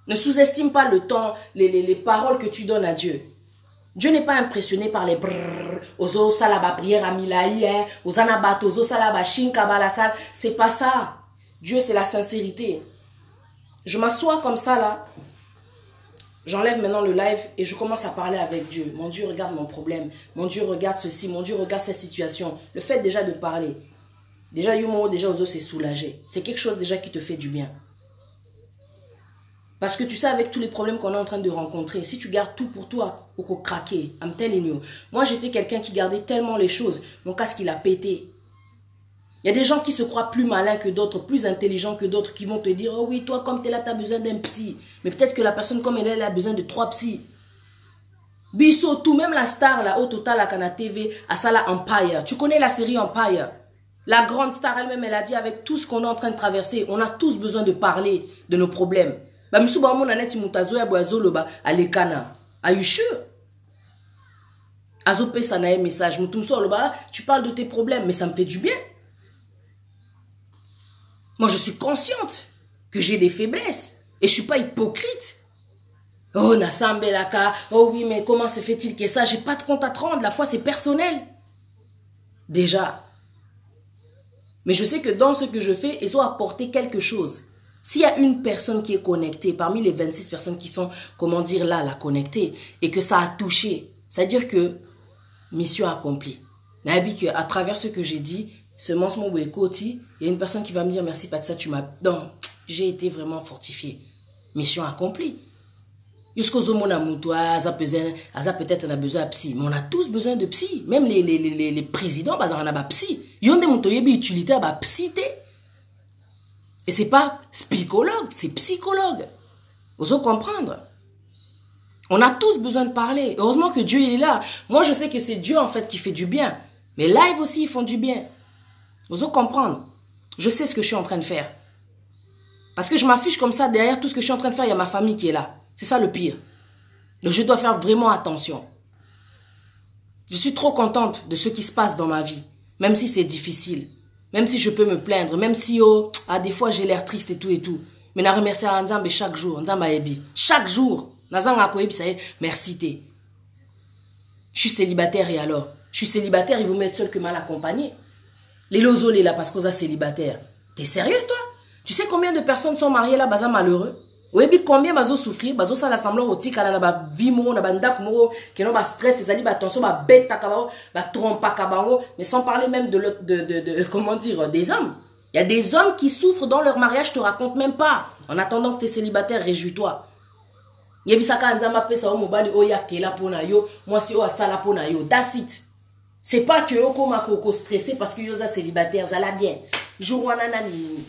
Ne sous-estime pas le temps, les paroles que tu donnes à Dieu. Dieu n'est pas impressionné par les brrrr, ozo salaba prière à milaï, ozana bat, ozo salaba shinka balasal. C'est pas ça. Dieu, c'est la sincérité. Je m'assois comme ça là. J'enlève maintenant le live et je commence à parler avec Dieu. Mon Dieu, regarde mon problème. Mon Dieu, regarde ceci. Mon Dieu, regarde cette situation. Le fait déjà de parler. Déjà, Yumo, déjà, ozo, c'est soulagé. C'est quelque chose déjà qui te fait du bien. Parce que tu sais, avec tous les problèmes qu'on est en train de rencontrer, si tu gardes tout pour toi, ou qu'on craque, I'm telling you. Moi, j'étais quelqu'un qui gardait tellement les choses. Mon casque, il a pété. Il y a des gens qui se croient plus malins que d'autres, plus intelligents que d'autres, qui vont te dire, oh oui, toi, comme tu es là, tu as besoin d'un psy. Mais peut-être que la personne, comme elle a besoin de 3 psys. Bisso, tout, même la star là, au total, à Kana TV, à Sala Empire. Tu connais la série Empire? La grande star elle-même, elle a dit avec tout ce qu'on est en train de traverser, on a tous besoin de parler de nos problèmes. Are you sure? Azopé, ça n'a un message. Tu parles de tes problèmes, mais ça me fait du bien. Moi, je suis consciente que j'ai des faiblesses et je ne suis pas hypocrite. Oh, Nasambelaka, oh oui, mais comment se fait-il que ça? J'ai pas de compte à te rendre, la foi c'est personnel. Déjà. Mais je sais que dans ce que je fais, ils ont apporté quelque chose. S'il y a une personne qui est connectée, parmi les 26 personnes qui sont, comment dire, là, connectées, et que ça a touché, c'est-à-dire que mission accomplie. À travers ce que j'ai dit, ce mensonge il y a une personne qui va me dire merci Patsa, tu m'as... Non, j'ai été vraiment fortifié. Mission accomplie. Jusqu'aux hommes, peut-être on a besoin de psy, mais on a tous besoin de psy. Même les présidents, on a psy. Ils ont des utilité à psy. Et c'est pas psychologue, c'est psychologue. Vous allez comprendre. On a tous besoin de parler. Heureusement que Dieu il est là. Moi je sais que c'est Dieu en fait qui fait du bien. Mais live aussi ils font du bien. Vous allez comprendre. Je sais ce que je suis en train de faire. Parce que je m'affiche comme ça, derrière tout ce que je suis en train de faire, il y a ma famille qui est là. C'est ça le pire. Donc je dois faire vraiment attention. Je suis trop contente de ce qui se passe dans ma vie. Même si c'est difficile. Même si je peux me plaindre. Même si des fois j'ai l'air triste et tout. Mais je remercie Nzambe chaque jour. Chaque jour. Merci. Je suis célibataire et alors? Je suis célibataire, il vous met seul que mal accompagné. Les lozolés là parce qu'on est célibataire. T'es sérieuse toi? Tu sais combien de personnes sont mariées là, baza malheureux? Oui, combien bazo souffrir, bazo ça l'assemblée rotique à la vie mo, na bandak mo, qui n'ont pas stress, les ali attention, ba bête kabao, ba trompe kabao, mais sans parler même de comment dire, des hommes. Il y a des hommes qui souffrent dans leur mariage, je te raconte même pas. En attendant que tu es célibataire, réjouis-toi. Yebisaka nzamba pesa o mobali o ya kela pona yo, moi si o asala pona yo, that's it. C'est pas que yo koma koko stressé parce que yo za célibataire, ça la bien. Jour wana nani.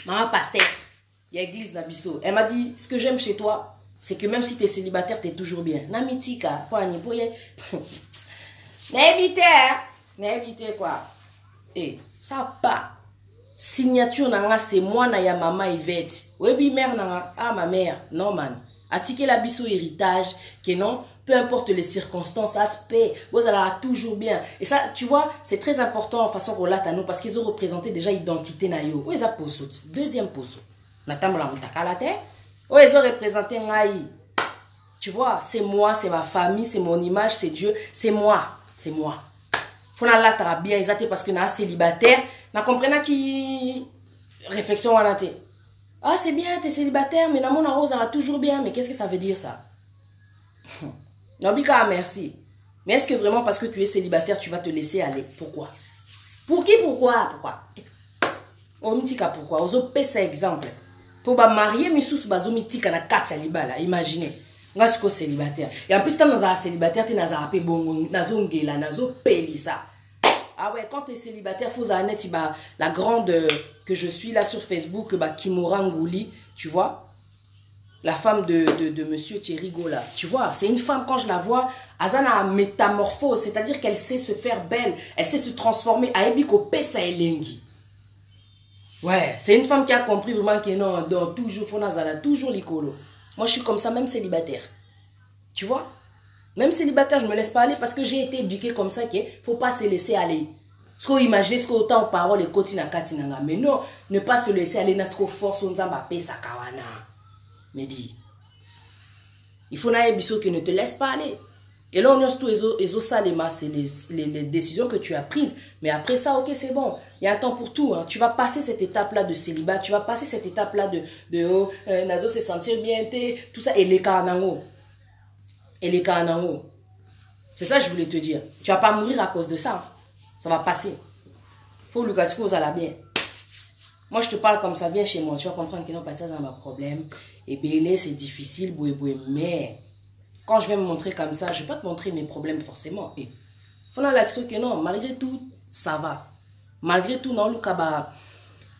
Maman pasteur. Il y a église Nabiso. Elle m'a dit, ce que j'aime chez toi, c'est que même si tu es célibataire, tu es toujours bien. Namitika, n'invité quoi. Et ça pas. Signature nanga, c'est moi na ya maman Yvette. Oui, mère nanga, ma mère, non man. Attiquer la biso héritage, que non, peu importe les circonstances, aspect, vous allez toujours bien. Et ça, tu vois, c'est très important en façon qu'on l'a à nous parce qu'ils ont représenté déjà l'identité na yo. Oui, ça pose. Deuxième pose. Ils ont représenté Ngaï. Tu vois, c'est moi, c'est ma famille, c'est mon image, c'est Dieu, c'est moi. C'est moi. Faut na la bien exacté parce que na célibataire, na comprena qui réflexion en athée. Ah, c'est bien, t'es célibataire, mais na mon rose sera toujours bien. Mais qu'est-ce que ça veut dire ça? Non, Bika, merci. Mais est-ce que vraiment parce que tu es célibataire, tu vas te laisser aller? Pourquoi? Pour qui? Pourquoi? On me dit pourquoi? On peut faire exemple. Pour marier, misous bazomi tika na katia libala. Imaginez. Nga siko célibataire. Et en plus, quand on est célibataire, tu n'as pas bon, nazo ngela, nazo pelisa. Ah ouais, quand tu es célibataire, faut zanet la grande que je suis là sur Facebook, Kimora Ngouli, tu vois, la femme de monsieur Thierry Gola. Tu vois, c'est une femme, quand je la vois, Azana métamorphose, c'est-à-dire qu'elle sait se faire belle, elle sait se transformer. Aebiko pesa elengi. Ouais, c'est une femme qui a compris vraiment que non, donc toujours, Fonazala, toujours l'icolo. Moi, je suis comme ça, même célibataire. Tu vois? Même célibataire, je ne me laisse pas aller parce que j'ai été éduquée comme ça qu'il ne faut pas se laisser aller. Ce qu'on imagine, ce qu'on autant aux paroles et kotina katinanga. Mais non, ne pas se laisser aller dans ce qu'on force, on zamba pesa kawana. Mais dis, il faut n'aille biso que ne te laisse pas aller. Et là, on y a tout salema, c'est les décisions que tu as prises. Mais après ça, ok, c'est bon. Il y a un temps pour tout. Hein. Tu vas passer cette étape-là de célibat. Tu vas passer cette étape-là de Nazo se sentir bien, tout ça. Et les kanango. C'est ça que je voulais te dire. Tu vas pas mourir à cause de ça. Ça va passer. Faut le casser aux ala bien. Moi, je te parle comme ça. Viens chez moi. Tu vas comprendre que non, pas ça, c'est un problème. Et bien, c'est difficile, mais... Quand je vais me montrer comme ça, je ne vais pas te montrer mes problèmes forcément. Il faut l'action que non, malgré tout, ça va. Malgré tout, non, le cas,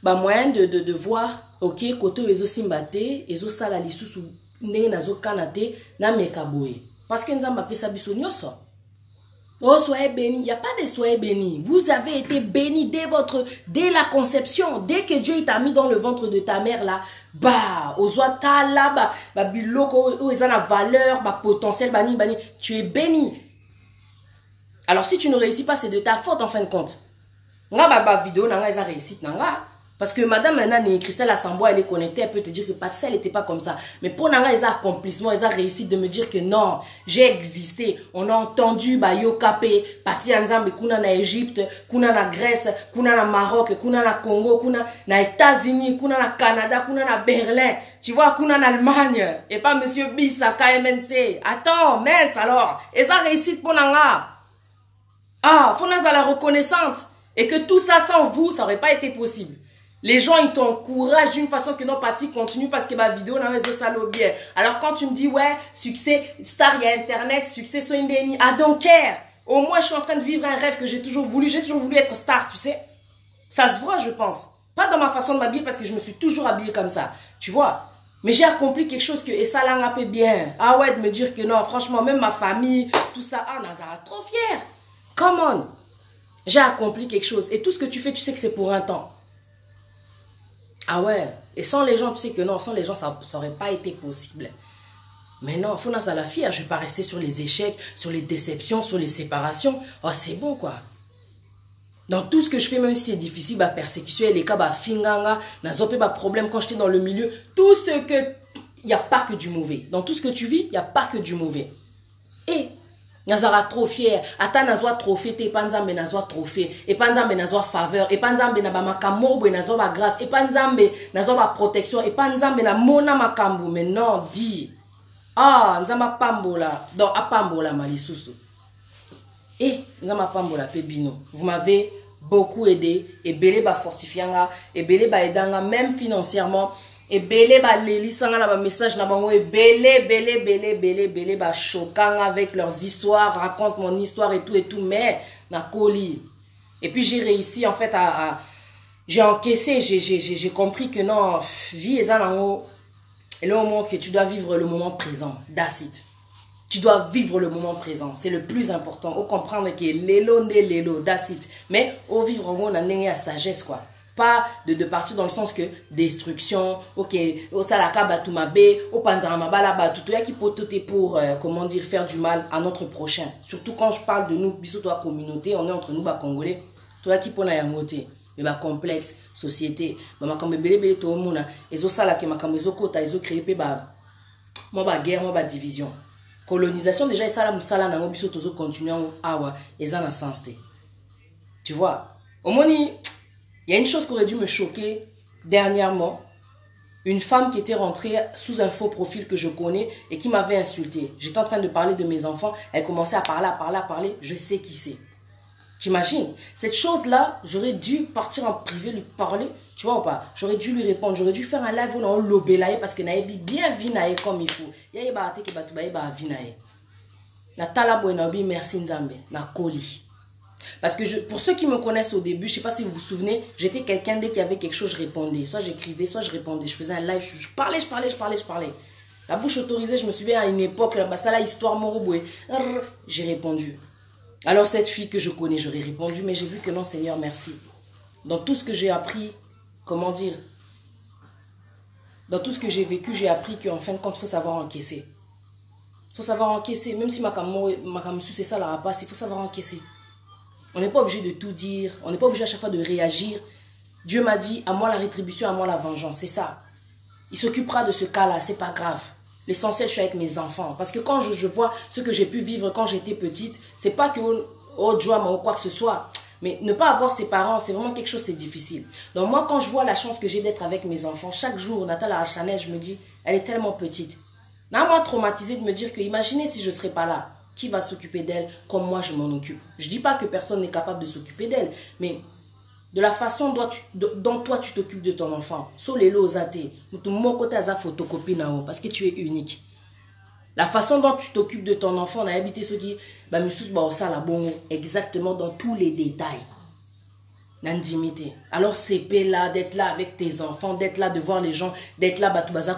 moyen de voir, ok, côté ezo simbate, ezo sala lisusu, nenge nazo kanate, na mekaboe. Parce que nous avons appelé ça bisognoso. Oh, soyez bénis. Il n'y a pas de soyez bénis. Vous avez été bénis dès la conception. Dès que Dieu t'a mis dans le ventre de ta mère là, bah, biloko, ils ont la valeur, potentiel, tu es béni. Alors si tu ne réussis pas, c'est de ta faute en fin de compte. Nga vidéo nanga ils ont réussi nanga. Parce que madame maintenant, Christelle Assamboa, elle est connectée, elle peut te dire que Patricia, elle n'était pas comme ça. Mais pour Nanga, ils ont accomplissement, ils ont réussi de me dire que non, j'ai existé. On a entendu Yokape, Pati Anzambe, Kuna na Égypte, Kuna na Grèce, Kuna na Maroc, Kuna na Congo, Kuna na États-Unis, Kuna na Canada, Kuna na Berlin. Tu vois, Kuna na Allemagne. Et pas Monsieur Bissaka MNC. Attends, mince alors. Et ça réussit pour Nanga. Ah, faut nous la reconnaissante. Et que tout ça sans vous, ça n'aurait pas été possible. Les gens, ils t'encouragent d'une façon que non, Pati continue parce que ma vidéo n'a pas salo bien. Alors quand tu me dis, ouais, succès, star, il y a internet, succès, so indéni, I don't care. Au moins, je suis en train de vivre un rêve que j'ai toujours voulu. J'ai toujours voulu être star, tu sais. Ça se voit, je pense. Pas dans ma façon de m'habiller parce que je me suis toujours habillée comme ça. Tu vois. Mais j'ai accompli quelque chose que, et ça l'a rappelé bien. Ah ouais, de me dire que non, franchement, même ma famille, tout ça, ah, Nazara, trop fière. Come on. J'ai accompli quelque chose. Et tout ce que tu fais, tu sais que c'est pour un temps. Ah ouais, et sans les gens, tu sais que non, sans les gens, ça n'aurait pas été possible. Mais non, faut à la fière, je ne vais pas rester sur les échecs, sur les déceptions, sur les séparations. Oh, c'est bon quoi. Dans tout ce que je fais, même si c'est difficile, persécution, les cas, finganga, n'azopé, problème quand j'étais dans le milieu, tout ce que, il n'y a pas que du mauvais. Dans tout ce que tu vis, il n'y a pas que du mauvais. Et Nazara trop fier, ata nazwa trophée, te panzambe nazwa trophée, et panzambe nazwa faveur, et panzambe na ba makambo, nazwa ba grâce, et panzambe nazwa ba protection, et panzambe na mona makambu, mais non, dis, ah, nzamba pambola, donc apambola malisusu. Et nzamba pambola pebino, vous m'avez beaucoup aidé, et belé ba fortifianga, et belé ba aidanga, même financièrement. Et belé ba leli sanga na ba message na bango et belé ba choquant avec leurs histoires, raconte mon histoire et tout mais na colis. Et puis j'ai réussi en fait j'ai encaissé, j'ai compris que non, vie est en et là au moment que tu dois vivre le moment présent, that's it. Tu dois vivre le moment présent, c'est le plus important. Au comprendre que l'élo, that's it. Mais au vivre au monde on a à sagesse quoi. Pas de partir dans le sens que destruction, ok, au salaka batumabe, au panzarama balaba, tout y a qui peut tout pour, comment dire, faire du mal à notre prochain. Surtout quand je parle de nous, biso toi communauté, on est entre nous, Congolais, toi qui peut na yangote, mais complexe, société, makambe belé to mona, ezo sala ke makambe ezo kota, ezo créer pe moi guerre, moi division. Colonisation déjà et ça la musala na biso tozo continuer awa, ezana sens te. Tu vois, au moni. Il y a une chose qui aurait dû me choquer dernièrement. Une femme qui était rentrée sous un faux profil que je connais et qui m'avait insulté. J'étais en train de parler de mes enfants. Elle commençait à parler. Je sais qui c'est. T'imagines? Cette chose-là, j'aurais dû partir en privé lui parler. Tu vois ou pas? J'aurais dû lui répondre. J'aurais dû faire un live où on l'obélaye parce que naïbi bien vinaye comme il faut. Y'a ba ate ke batubaye ba vinaye. Na talabo enabi merci nzambe. Na koli. Parce que pour ceux qui me connaissent au début, je ne sais pas si vous vous souvenez, j'étais quelqu'un, dès qu'il y avait quelque chose, je répondais. Soit j'écrivais, soit je répondais. Je faisais un live, je parlais. La bouche autorisée, je me souviens à une époque, là, ça, la histoire moroboué. J'ai répondu. Alors cette fille que je connais, j'aurais répondu, mais j'ai vu que non, Seigneur, merci. Dans tout ce que j'ai appris, comment dire, dans tout ce que j'ai vécu, j'ai appris qu'en fin de compte, il faut savoir encaisser. Il faut savoir encaisser, même si ma c'est ça la rapace, il faut savoir encaisser. On n'est pas obligé de tout dire. On n'est pas obligé à chaque fois de réagir. Dieu m'a dit, à moi la rétribution, à moi la vengeance. C'est ça. Il s'occupera de ce cas-là. C'est pas grave. L'essentiel, je suis avec mes enfants. Parce que quand je vois ce que j'ai pu vivre quand j'étais petite, c'est pas que oh, drama ou quoi que ce soit. Mais ne pas avoir ses parents, c'est vraiment quelque chose, c'est difficile. Donc moi, quand je vois la chance que j'ai d'être avec mes enfants, chaque jour, Nathalie à Chanel, je me dis, elle est tellement petite. N'a moi traumatisée de me dire que, imaginez si je ne serais pas là. Qui va s'occuper d'elle comme moi je m'en occupe? Je ne dis pas que personne n'est capable de s'occuper d'elle, mais de la façon dont toi tu t'occupes de ton enfant. So les lots athées, photocopie parce que tu es unique. La façon dont tu t'occupes de ton enfant, on a habité ce qui exactement dans tous les détails. L'intimité. Alors c'est là d'être là avec tes enfants, d'être là de voir les gens, d'être là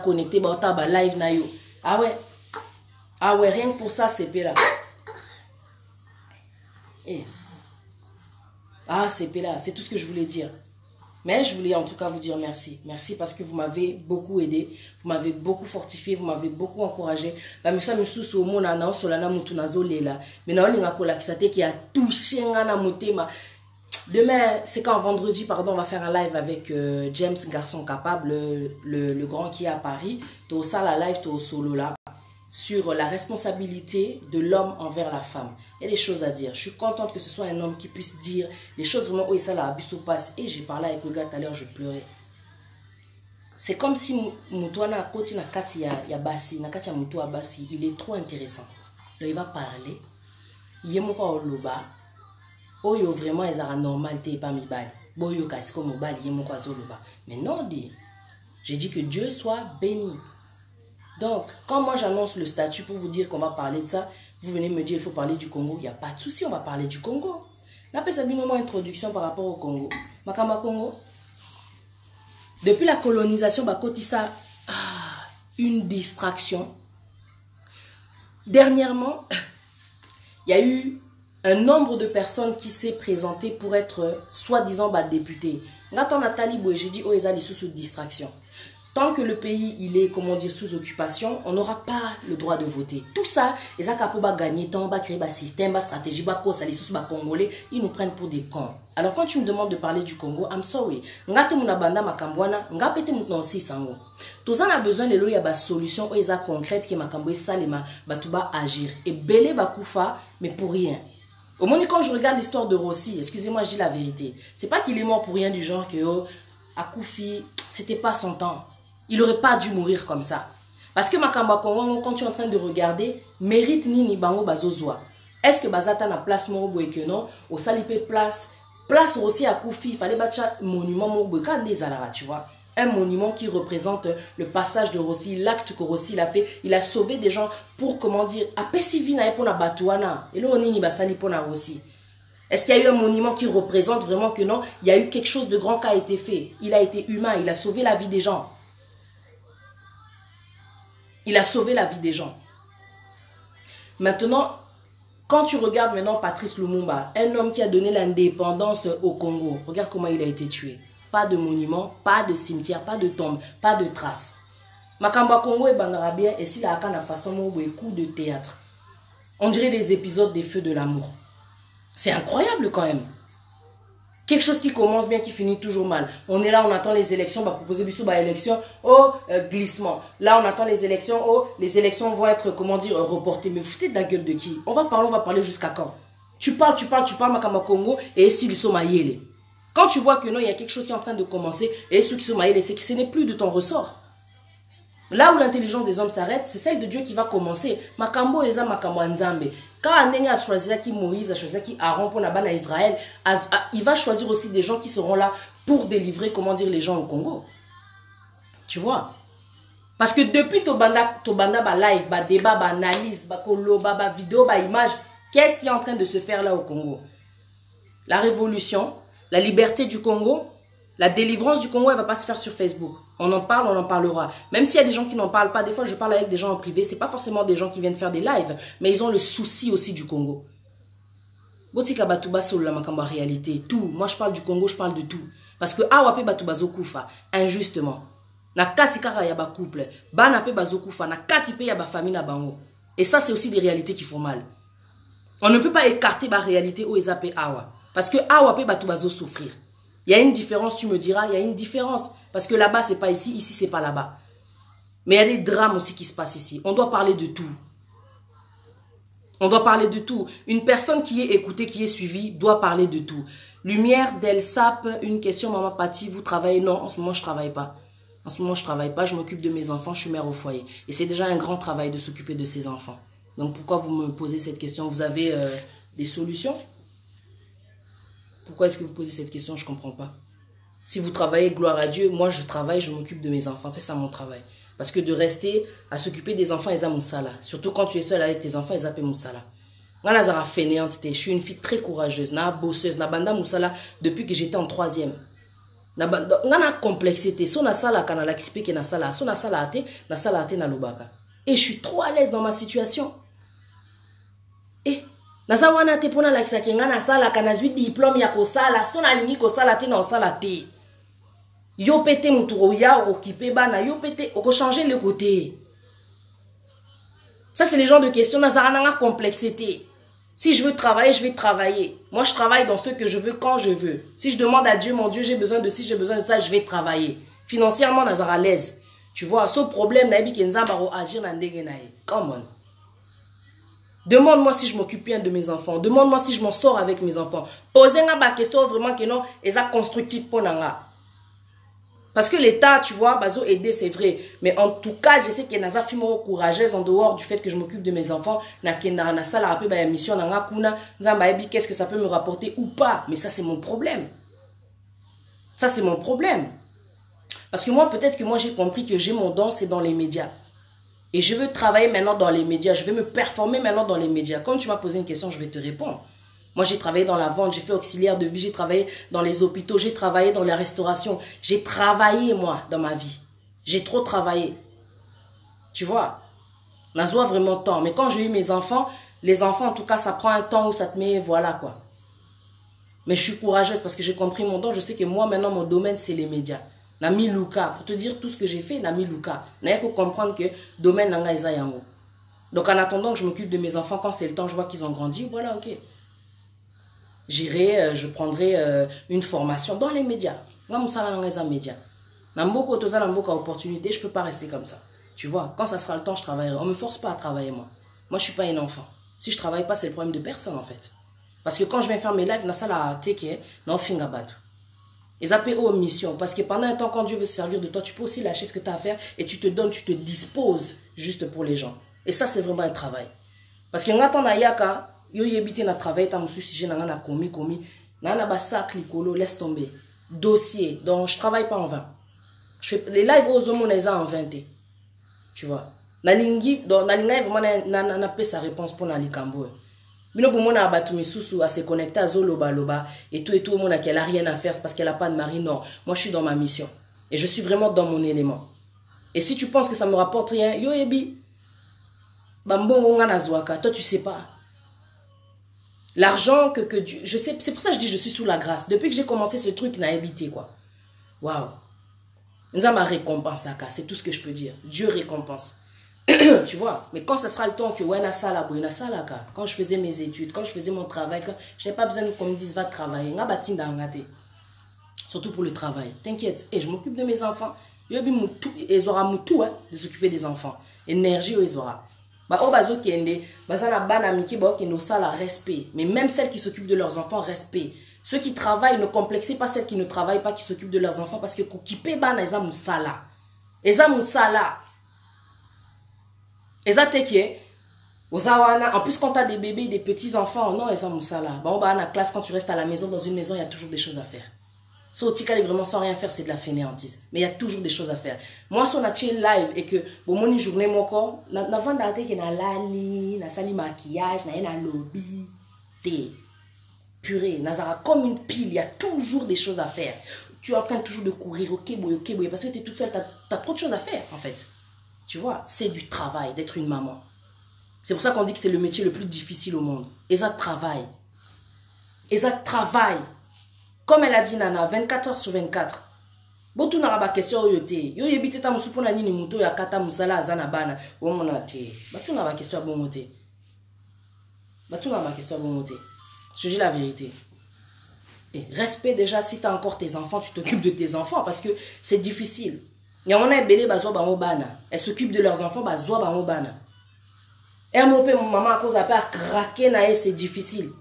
connecté live nayo. Ah ouais. Ah ouais, rien que pour ça, CP là. Eh. Ah, CP là, c'est tout ce que je voulais dire. Mais je voulais en tout cas vous dire merci. Merci parce que vous m'avez beaucoup aidé. Vous m'avez beaucoup fortifié. Vous m'avez beaucoup encouragé. Mais ça me sous au monde na solana mutunazo lela. Mais na olinga kola qui a touché ngana mutema. Demain, c'est quand vendredi, pardon, on va faire un live avec James Garçon Capable, le grand qui est à Paris. Tout ça la live, tout solo là. Sur la responsabilité de l'homme envers la femme. Il y a des choses à dire. Je suis contente que ce soit un homme qui puisse dire les choses vraiment où ça la abisso passe. Et j'ai parlé avec le gars tout à l'heure, je pleurais. C'est comme si Moutouana Koti na kati ya basi, na kati ya Moutoua basi, il est trop intéressant. Il va parler. Il est mon pas au loba. Oyo vraiment ils ont normalité pas mi bali. Boyo kasi comme au bali, il est mon pas au loba. Mais non dit. J'ai dit que Dieu soit béni. Donc, quand moi j'annonce le statut pour vous dire qu'on va parler de ça, vous venez me dire qu'il faut parler du Congo. Il n'y a pas de souci, on va parler du Congo. Là, c'est une introduction par rapport au Congo. Makamba Congo. Depuis la colonisation, Bakotissa, une distraction. Dernièrement, il y a eu un nombre de personnes qui s'est présenté pour être soi-disant député. Quand on a talibé, j'ai dit, oh, ils allaient sous distraction. Tant que le pays il est, comment dire, sous occupation, on n'aura pas le droit de voter. Tout ça, les acapos va gagner temps, va créer un système, va stratégie, va cause, les sous congolais, ils nous prennent pour des cons. Alors quand tu me demandes de parler du Congo, I'm sorry. Ngate munabanda makambwana, ngapete mutna aussi sango. Tous on a besoin de l'eau ba solution ou eza concrète que makambo salema batuba agir. Et belé bakoufa, mais pour rien. Au moins quand je regarde l'histoire de Rossi, excusez-moi, je dis la vérité. C'est pas qu'il est mort pour rien du genre que oh, Akoufi, c'était pas son temps. Il n'aurait pas dû mourir comme ça. Parce que Makamba Congo, quand tu es en train de regarder, mérite ni bango bazozwa. Est-ce que Bazata na place moro que non? Au salipé place aussi à Koufi, il fallait battre monument moro tu vois. Un monument qui représente le passage de Rossi, l'acte que Rossi a fait. Il a sauvé des gens pour, comment dire, apesivina pour na batouana. Et là, on est basali pour na Rossi. Est-ce qu'il y a eu un monument qui représente vraiment que non? Il y a eu quelque chose de grand qui a été fait. Il a été humain, il a sauvé la vie des gens. Il a sauvé la vie des gens. Maintenant, quand tu regardes maintenant Patrice Lumumba, un homme qui a donné l'indépendance au Congo, regarde comment il a été tué. Pas de monument, pas de cimetière, pas de tombe, pas de traces. Makamba Congo et Bandarabien, et s'il a une façon de coup de théâtre. On dirait des épisodes des Feux de l'amour. C'est incroyable quand même. Quelque chose qui commence bien, qui finit toujours mal. On est là, on attend les élections, on va proposer Bissou, élection, oh, glissement. Là, on attend les élections, oh, les élections vont être, comment dire, reportées. Mais vous foutez de la gueule de qui? On va parler jusqu'à quand? Tu parles, Makamba Congo, et si ils sont maillés. Quand tu vois que non, il y a quelque chose qui est en train de commencer, et ceux qui sont maillés, c'est que ce n'est plus de ton ressort. Là où l'intelligence des hommes s'arrête, c'est celle de Dieu qui va commencer. Makambo eza makambo nzambe. Quand Anenga a choisi qui Moïse, a choisi qui Aaron pour la banne à Israël, il va choisir aussi des gens qui seront là pour délivrer, comment dire, les gens au Congo. Tu vois? Parce que depuis Tobanda ba live, ba débat, ba analyse, ba kolo, ba vidéo, ba image, qu'est-ce qui est en train de se faire là au Congo? La révolution, la liberté du Congo, la délivrance du Congo, elle ne va pas se faire sur Facebook. On en parle, on en parlera. Même s'il y a des gens qui n'en parlent pas, des fois je parle avec des gens en privé, ce n'est pas forcément des gens qui viennent faire des lives, mais ils ont le souci aussi du Congo. Botika Batouba sur la makamba réalité, tout. Moi je parle du Congo, je parle de tout. Parce que Awape Batoubazo Koufa, injustement. Na kati kara yaba couple, bana pe bazo Koufa, na kati pe yaba famille na bango. Et ça c'est aussi des réalités qui font mal. On ne peut pas écarter la réalité où ils appellent Awa. Parce que Awape Batoubazo souffrir. Il y a une différence, tu me diras, il y a une différence. Parce que là-bas, ce n'est pas ici, ici, ce n'est pas là-bas. Mais il y a des drames aussi qui se passent ici. On doit parler de tout. On doit parler de tout. Une personne qui est écoutée, qui est suivie, doit parler de tout. Lumière, Delsap, une question, Maman Pati, vous travaillez? Non, en ce moment, je ne travaille pas. En ce moment, je ne travaille pas, je m'occupe de mes enfants, je suis mère au foyer. Et c'est déjà un grand travail de s'occuper de ses enfants. Donc, pourquoi vous me posez cette question? Vous avez des solutions? Pourquoi est-ce que vous posez cette question? Je ne comprends pas. Si vous travaillez, gloire à Dieu, moi je travaille, je m'occupe de mes enfants. C'est ça mon travail. Parce que de rester à s'occuper des enfants, ils ont mon salaire. Surtout quand tu es seul avec tes enfants, ils appellent mon salaire. Je suis une fille très courageuse, bosseuse, banda moussala depuis que j'étais en 3e. Ngana complexité, so na sala kana la kipe ke na sala, so na sala ate na lobaka. Et je suis trop à l'aise dans ma situation. Et naza wana te pona lakisa kenga na sala kana zwi diplôme ya kosala so na lingi kosala te na osala te. Yo pété muturo ya okipe bana yo pété oko changer le côté. Ça c'est les genres de questions naza nanga complexité. Si je veux travailler, je vais travailler. Moi je travaille dans ce que je veux quand je veux. Si je demande à Dieu, mon Dieu, j'ai besoin de ci, j'ai besoin de ça, je vais travailler. Financièrement naza à l'aise. Tu vois, ce problème na bi kenza baro agir na ndenge na ye. Come on. Demande-moi si je m'occupe bien de mes enfants. Demande-moi si je m'en sors avec mes enfants. Posez-moi la question vraiment que non, et ça constructif pour nanga. Parce que l'État, tu vois, bazo aider, c'est vrai. Mais en tout cas, je sais que naza fimo courageuse en dehors du fait que je m'occupe de mes enfants. Na kenda na sala rapé ba mission nanga kuna, nzamba ebi qu'est-ce que ça peut me rapporter ou pas. Mais ça c'est mon problème. Ça c'est mon problème. Parce que moi peut-être que moi j'ai compris que j'ai mon don, c'est dans les médias. Et je veux travailler maintenant dans les médias. Je veux me performer maintenant dans les médias. Comme tu m'as posé une question, je vais te répondre. Moi, j'ai travaillé dans la vente, j'ai fait auxiliaire de vie, j'ai travaillé dans les hôpitaux, j'ai travaillé dans la restauration. J'ai travaillé, moi, dans ma vie. J'ai trop travaillé. Tu vois, on a besoin vraiment de temps. Mais quand j'ai eu mes enfants, les enfants, en tout cas, ça prend un temps où ça te met, voilà quoi. Mais je suis courageuse parce que j'ai compris mon don. Je sais que moi, maintenant, mon domaine, c'est les médias. Nami Luka, pour te dire tout ce que j'ai fait, Nami Luka. N'a faut comprendre que domaine nanga isa yango. Donc en attendant que je m'occupe de mes enfants, quand c'est le temps, je vois qu'ils ont grandi, voilà, ok. J'irai, je prendrai une formation dans les médias. Moi, mon salaire nanga isa médias. Namboko toza namboko opportunité, je peux pas rester comme ça. Tu vois, quand ça sera le temps, je travaillerai. On me force pas à travailler moi. Moi, je suis pas un enfant. Si je travaille pas, c'est le problème de personne en fait. Parce que quand je viens faire mes lives, na sala teke, na finga batu. Et ça paie aux missions. Parce que pendant un temps, quand Dieu veut se servir de toi, tu peux aussi lâcher ce que tu as à faire et tu te donnes, tu te disposes juste pour les gens. Et ça, c'est vraiment un travail. Parce que quand on a yaka, yo yebite na travail, ta musu si j'ai na komi, na ba sac likolo, laisse tomber. Dossier. Donc, je travaille pas en vain. Je fais les lives aux hommes, on les a en 20. Tu vois. Na lingi, donc, na linga, vraiment, na paie sa réponse pour na likambo. Bino pour moi, à se connecter à Zoloba Loba et tout, le monde qu'elle a rien à faire, c'est parce qu'elle n'a pas de mari. Non, moi je suis dans ma mission. Et je suis vraiment dans mon élément. Et si tu penses que ça me rapporte rien, yo ebi, toi tu sais pas. L'argent que je sais, c'est pour ça que je dis je suis sous la grâce. Depuis que j'ai commencé ce truc, n'a habité quoi. Waouh. Nous avons ma récompense, c'est tout ce que je peux dire. Dieu récompense. Tu vois, mais quand ça sera le temps que quand je faisais mes études, quand je faisais mon travail, je n'ai pas besoin qu'on me dise va travailler. Surtout pour le travail. T'inquiète. Et je m'occupe de mes enfants. Ils auront tout de s'occuper des enfants. Énergie, ils auront. Respect. Mais même celles qui s'occupent de leurs enfants, respect. Ceux qui travaillent, ne complexez pas celles qui ne travaillent pas, qui s'occupent de leurs enfants, parce que en plus, quand tu as des bébés, des petits-enfants, non, ils ont ça là. Bon, la classe, quand tu restes à la maison, dans une maison, il y a toujours des choses à faire. So, Tika, vraiment sans rien faire, c'est de la fainéantise. Mais il y a toujours des choses à faire. Moi, si on a chill live et que, bon, mon journée, mon corps, n'avant d'arrêter qu'il y a lali, na sali maquillage, na lobby, thé, purée, nazara comme une pile, il y a toujours des choses à faire. Tu es en train toujours de courir, ok, boy, parce que tu es toute seule, tu as trop de choses à faire, en fait. Tu vois, c'est du travail d'être une maman. C'est pour ça qu'on dit que c'est le métier le plus difficile au monde. Et ça travaille. Et ça travaille. Comme elle a dit Nana, 24 heures sur 24. Bon, tu n'as pas question yote. Yo yebite ta musupo na nini muto ya kata musala azana bana. Bon mona te. Ba tu n'as pas question bon moté. Ba tu n'as pas question bon moté. Je dis la vérité. Et respect déjà si tu as encore tes enfants, tu t'occupes de tes enfants parce que c'est difficile. Il y a un belé bazo ba mobana. Elles s'occupent de leurs enfants ba zo ba mobana. Et mon père mon maman à cause à craquer na c'est difficile.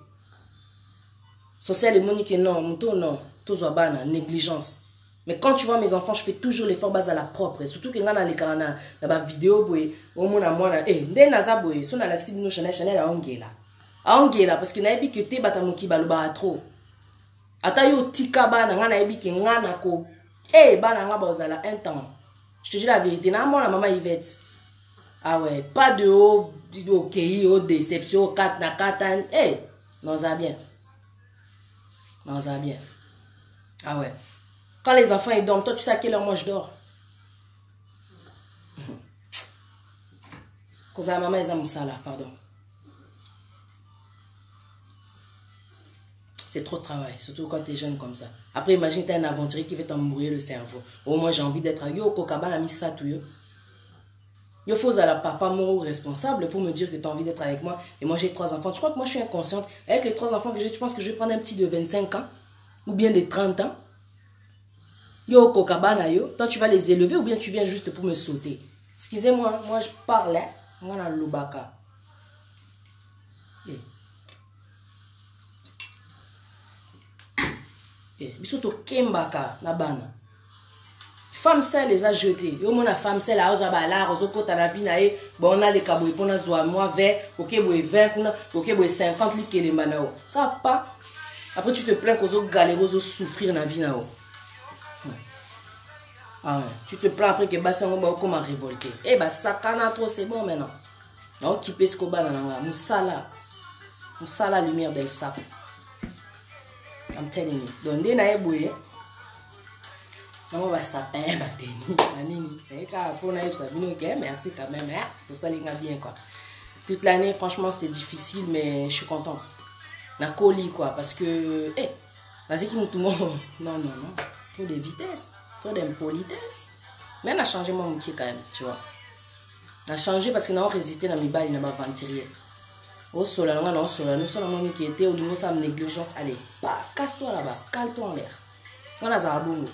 Social et monique non, mouton non, tout zo bana négligence. Mais quand tu vois mes enfants, je fais toujours l'effort base à la propre. Et surtout que quand on a les canana, la vidéo boy, au moins moi ndé naza boy, son alaxi bino Chanel a ongela. A ongela parce que na ebi que te batamoki baluba trop. Ata yo tika bana ngana ebi que ngana ko bana nga bozala un temps. Je te dis la vérité, na moi la maman Yvette. Ah ouais, pas de haut, ok, haut déception, 4 na 4 non ça bien. Non ça bien. Ah ouais. Quand les enfants ils dorment, toi tu sais à quelle heure moi je dors. Cause à maman, ils ont ça là, pardon. C'est trop de travail, surtout quand tu es jeune comme ça. Après, imagine, tu as un aventurier qui veut t'embrouiller le cerveau. Au moins, j'ai envie d'être à yo, kokabana, mis ça tout yo. Yo, faut à la papa, mon responsable pour me dire que tu as envie d'être avec moi. Et moi, j'ai 3 enfants. Tu crois que moi, je suis inconsciente? Avec les 3 enfants que j'ai, tu penses que je vais prendre un petit de 25 ans? Ou bien de 30 ans? Yo, kokabana, yo. Toi, tu vas les élever ou bien tu viens juste pour me sauter? Excusez-moi, moi, je parle, hein. Moi, dans le lobaka. Bisoto kembaka na bana. Femme celle les a jetés. Yo mona femme celle a oza bala ozo kota na vie na e bon on a les kaboy pona zoa moi 20 OK boy 20 kuna OK boy 50 li kelema na o. Ça pas. Après tu te plains qu'ozo galérer ozo souffrir na vie na o. Ah ouais. Tu te plains après que basango ba comme révolté. Eh bah sakana trop c'est bon maintenant. Non qui pèse ko bana na musala. Musala lumière del sap. I'm telling you. Donc, dès na ebouye, on va sapin, bateni, nanini. Et quand on a eu ça, merci quand même, hein. C'est ça, les gars, bien, quoi. Toute l'année, franchement, c'était difficile, mais je suis contente. Na colis, quoi, parce que, vas-y, qui tout le monde. Non. Trop de vitesse, trop d'impolitesse. Mais on a changé mon métier quand même, tu vois. On a changé parce que nous avons résisté dans mes balles, il n'a pas ventilé. Au soleil, nous sommes qui était au niveau de négligence. Allez, casse-toi là-bas, cale-toi en l'air. On a un bongo.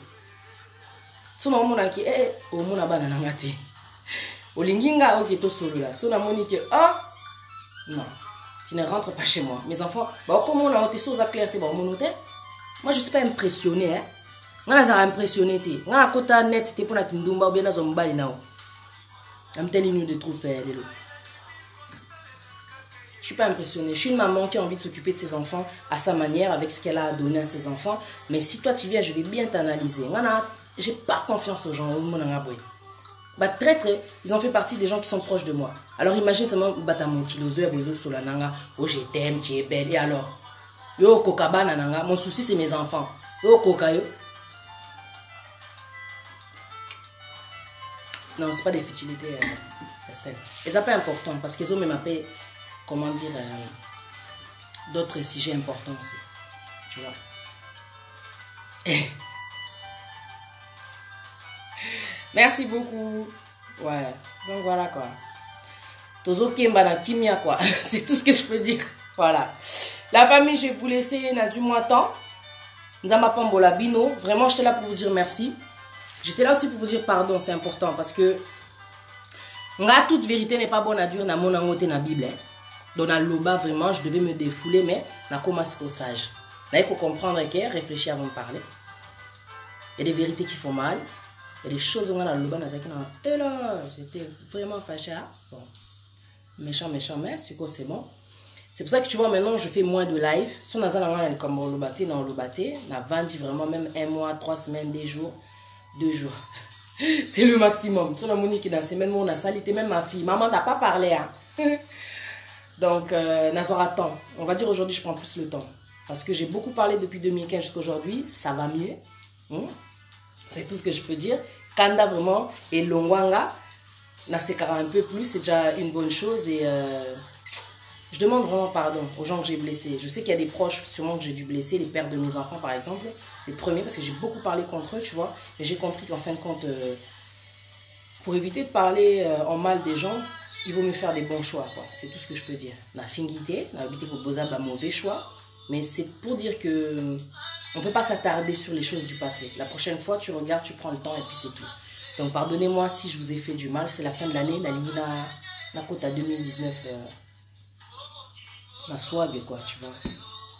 Si on a qui est au monde là-bas, on a gâté. Au linginga, ok, tout solo là. Si on a mon qui non, tu ne rentres pas chez moi. Mes enfants, comment on a été sous la clarté, mon hôtel. Moi, je ne suis pas impressionné. Hein. On a impressionné. On a un côté net, tu es pour la tindumba ou bien dans un bal. I'm telling you de trop faire. Je ne suis pas impressionnée. Je suis une maman qui a envie de s'occuper de ses enfants à sa manière, avec ce qu'elle a à donner à ses enfants. Mais si toi tu viens, je vais bien t'analyser. Je n'ai pas confiance aux gens. Ils ont fait partie des gens qui sont proches de moi. Alors imagine seulement mon je t'aime, tu es belle. Et alors yo kokabana nanga, mon souci c'est mes enfants. Yo kokayo. Non, c'est pas des futilités, Estelle. Et ça pas important parce qu'ils ont même appelé. Comment dire, d'autres sujets importants aussi. Tu vois. Merci beaucoup. Ouais. Donc voilà quoi. Tozo Kemba na Kimia quoi. C'est tout ce que je peux dire. Voilà. La famille, je vais vous laisser. Nazu-moi temps. Nzamba Pambola Bino. Vraiment, j'étais là pour vous dire merci. J'étais là aussi pour vous dire pardon. C'est important parce que toute vérité n'est pas bonne à dire dans mon angote na Bible. Dans la loba, vraiment, je devais me défouler, mais je commence au sage. Il faut comprendre que réfléchir avant de parler. Il y a des vérités qui font mal. Il y a des choses dans la loba, et là, j'étais vraiment fâché. Bon, méchant, mais c'est bon. C'est pour ça que tu vois, maintenant, je fais moins de live. Si on a comme on a vendu vraiment même 1 mois, 3 semaines, 2 jours. C'est le maximum. Si on a Monique dans ces mêmes mots, on a salité, même ma fille. Maman, t'as pas parlé, hein. Donc, Nazora temps. On va dire aujourd'hui, je prends plus le temps. Parce que j'ai beaucoup parlé depuis 2015 jusqu'à aujourd'hui. Ça va mieux. C'est tout ce que je peux dire. Kanda vraiment et Longwanga, Nasekara un peu plus, c'est déjà une bonne chose. Et je demande vraiment pardon aux gens que j'ai blessés. Je sais qu'il y a des proches sûrement que j'ai dû blesser, les pères de mes enfants par exemple. Les premiers, parce que j'ai beaucoup parlé contre eux, tu vois. Mais j'ai compris qu'en fin de compte, pour éviter de parler en mal des gens, il vaut mieux faire des bons choix, quoi. C'est tout ce que je peux dire. La fingité, la éviter que vous avez un mauvais choix. Mais c'est pour dire que on ne peut pas s'attarder sur les choses du passé. La prochaine fois, tu regardes, tu prends le temps et puis c'est tout. Donc pardonnez-moi si je vous ai fait du mal. C'est la fin de l'année. La côte à 2019. La swag, quoi, tu vois.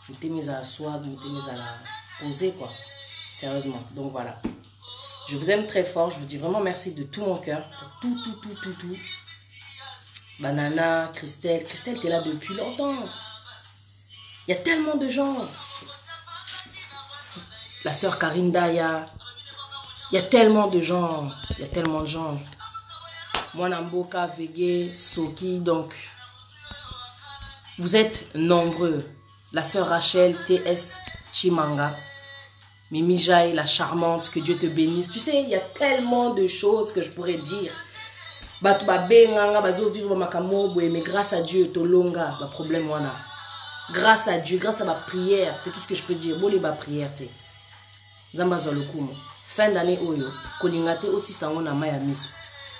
Mettez mis à la swag, mettez mis à la poser, quoi. Sérieusement. Donc voilà. Je vous aime très fort. Je vous dis vraiment merci de tout mon cœur. Pour tout. Banana, Christelle. Christelle, t'es là depuis longtemps. Il y a tellement de gens. La sœur Karinda, il y a tellement de gens. Il y a tellement de gens. Mwanamboka, Vege, Soki, donc... Vous êtes nombreux. La sœur Rachel, TS Chimanga, Mimi Jai, la charmante, que Dieu te bénisse. Tu sais, il y a tellement de choses que je pourrais dire. Batu ba benganga bazo vivre makambo mais grâce à Dieu to longa ba problème wana. Grâce à Dieu, grâce à ma prière, c'est tout ce que je peux dire. Bon les ba prière te. Zamba zo lokumo. Fin d'année oyo, kolingate aussi sango na maya miso.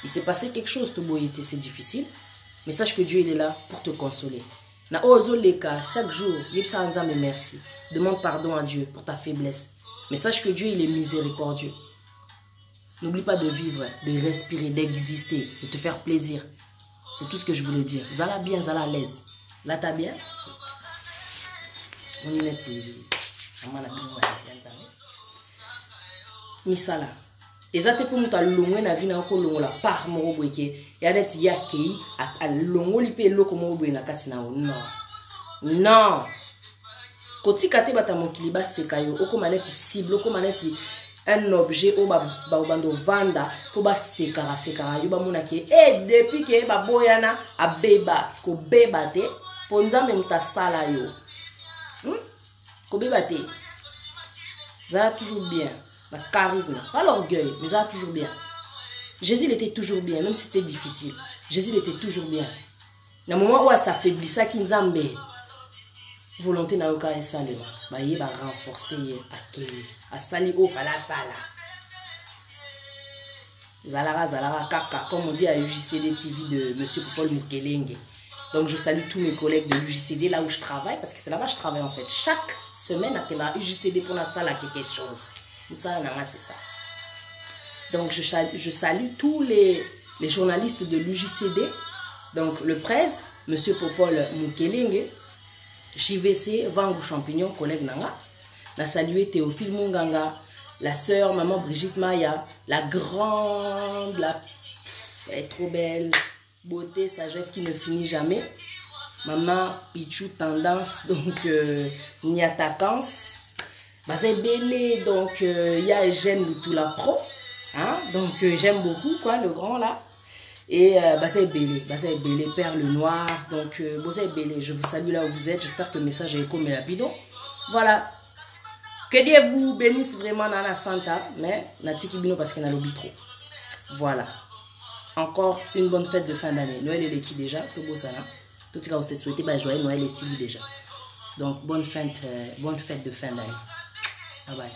Il s'est passé quelque chose to boyete, c'est difficile, mais sache que Dieu il est là pour te consoler. Na ozo leka chaque jour, yebsa nzambe merci. Demande pardon à Dieu pour ta faiblesse. Mais sache que Dieu il est miséricordieux. N'oublie pas de vivre, de respirer, d'exister, de te faire plaisir. C'est tout ce que je voulais dire. Zala bien, zala à l'aise. Là, t'as bien? On y est. Misala. Ezate pour nous ta longue na vie na ko longo la par mo boyeke. Ya net ya kei a longo lipe loko mo boye na kati na non. Non. Koti kate bata mokili ba sekayo oko maneti cible oko maneti un objet au bando vanda pour ba sekara yo ba monake depuis que ba boyana a beba ko beba te ponza même ta sala yo ko beba te ça toujours bien la charisme pas l'orgueil mais ça toujours bien. Jésus il était toujours bien même si c'était difficile. Jésus il était toujours bien. Dans le moment où ça faiblit ça qui nzambe volonté na yoka esale ba ye ba renforcer akeli asali o fala sala zalara kaka comme on dit à UJCD TV de monsieur Paul Mukelenge. Donc je salue tous mes collègues de UJCD là où je travaille parce que c'est là-bas que je travaille en fait chaque semaine à la UJCD pour la salle à quelque chose tout ça c'est ça. Donc je salue tous les journalistes de l'UJCD, donc le presse monsieur Paul Mukelenge, JVC, Vangu Champignon, collègue Nanga. La salué Théophile Munganga, la sœur, maman Brigitte Maya, la grande, elle est trop belle, beauté, sagesse qui ne finit jamais. Maman Pichou Tendance, donc Niatakance. Bah, c'est belé, donc il y a Eugène tout la pro. Hein? Donc j'aime beaucoup, quoi, le grand là. Et c'est belé, Perle Noire. Donc, c'est belé. Je vous salue là où vous êtes. J'espère que le message est comme rapide. Voilà. Que Dieu vous bénisse vraiment dans la Santa. Mais, Natiki Bino parce qu'il y a lobby trop. Voilà. Encore une bonne fête de fin d'année. Noël est qui déjà? Tout beau ça là. Tout ce qu'on s'est souhaité, joyeux Noël est déjà. Donc, bonne fête de fin d'année. Bye bye.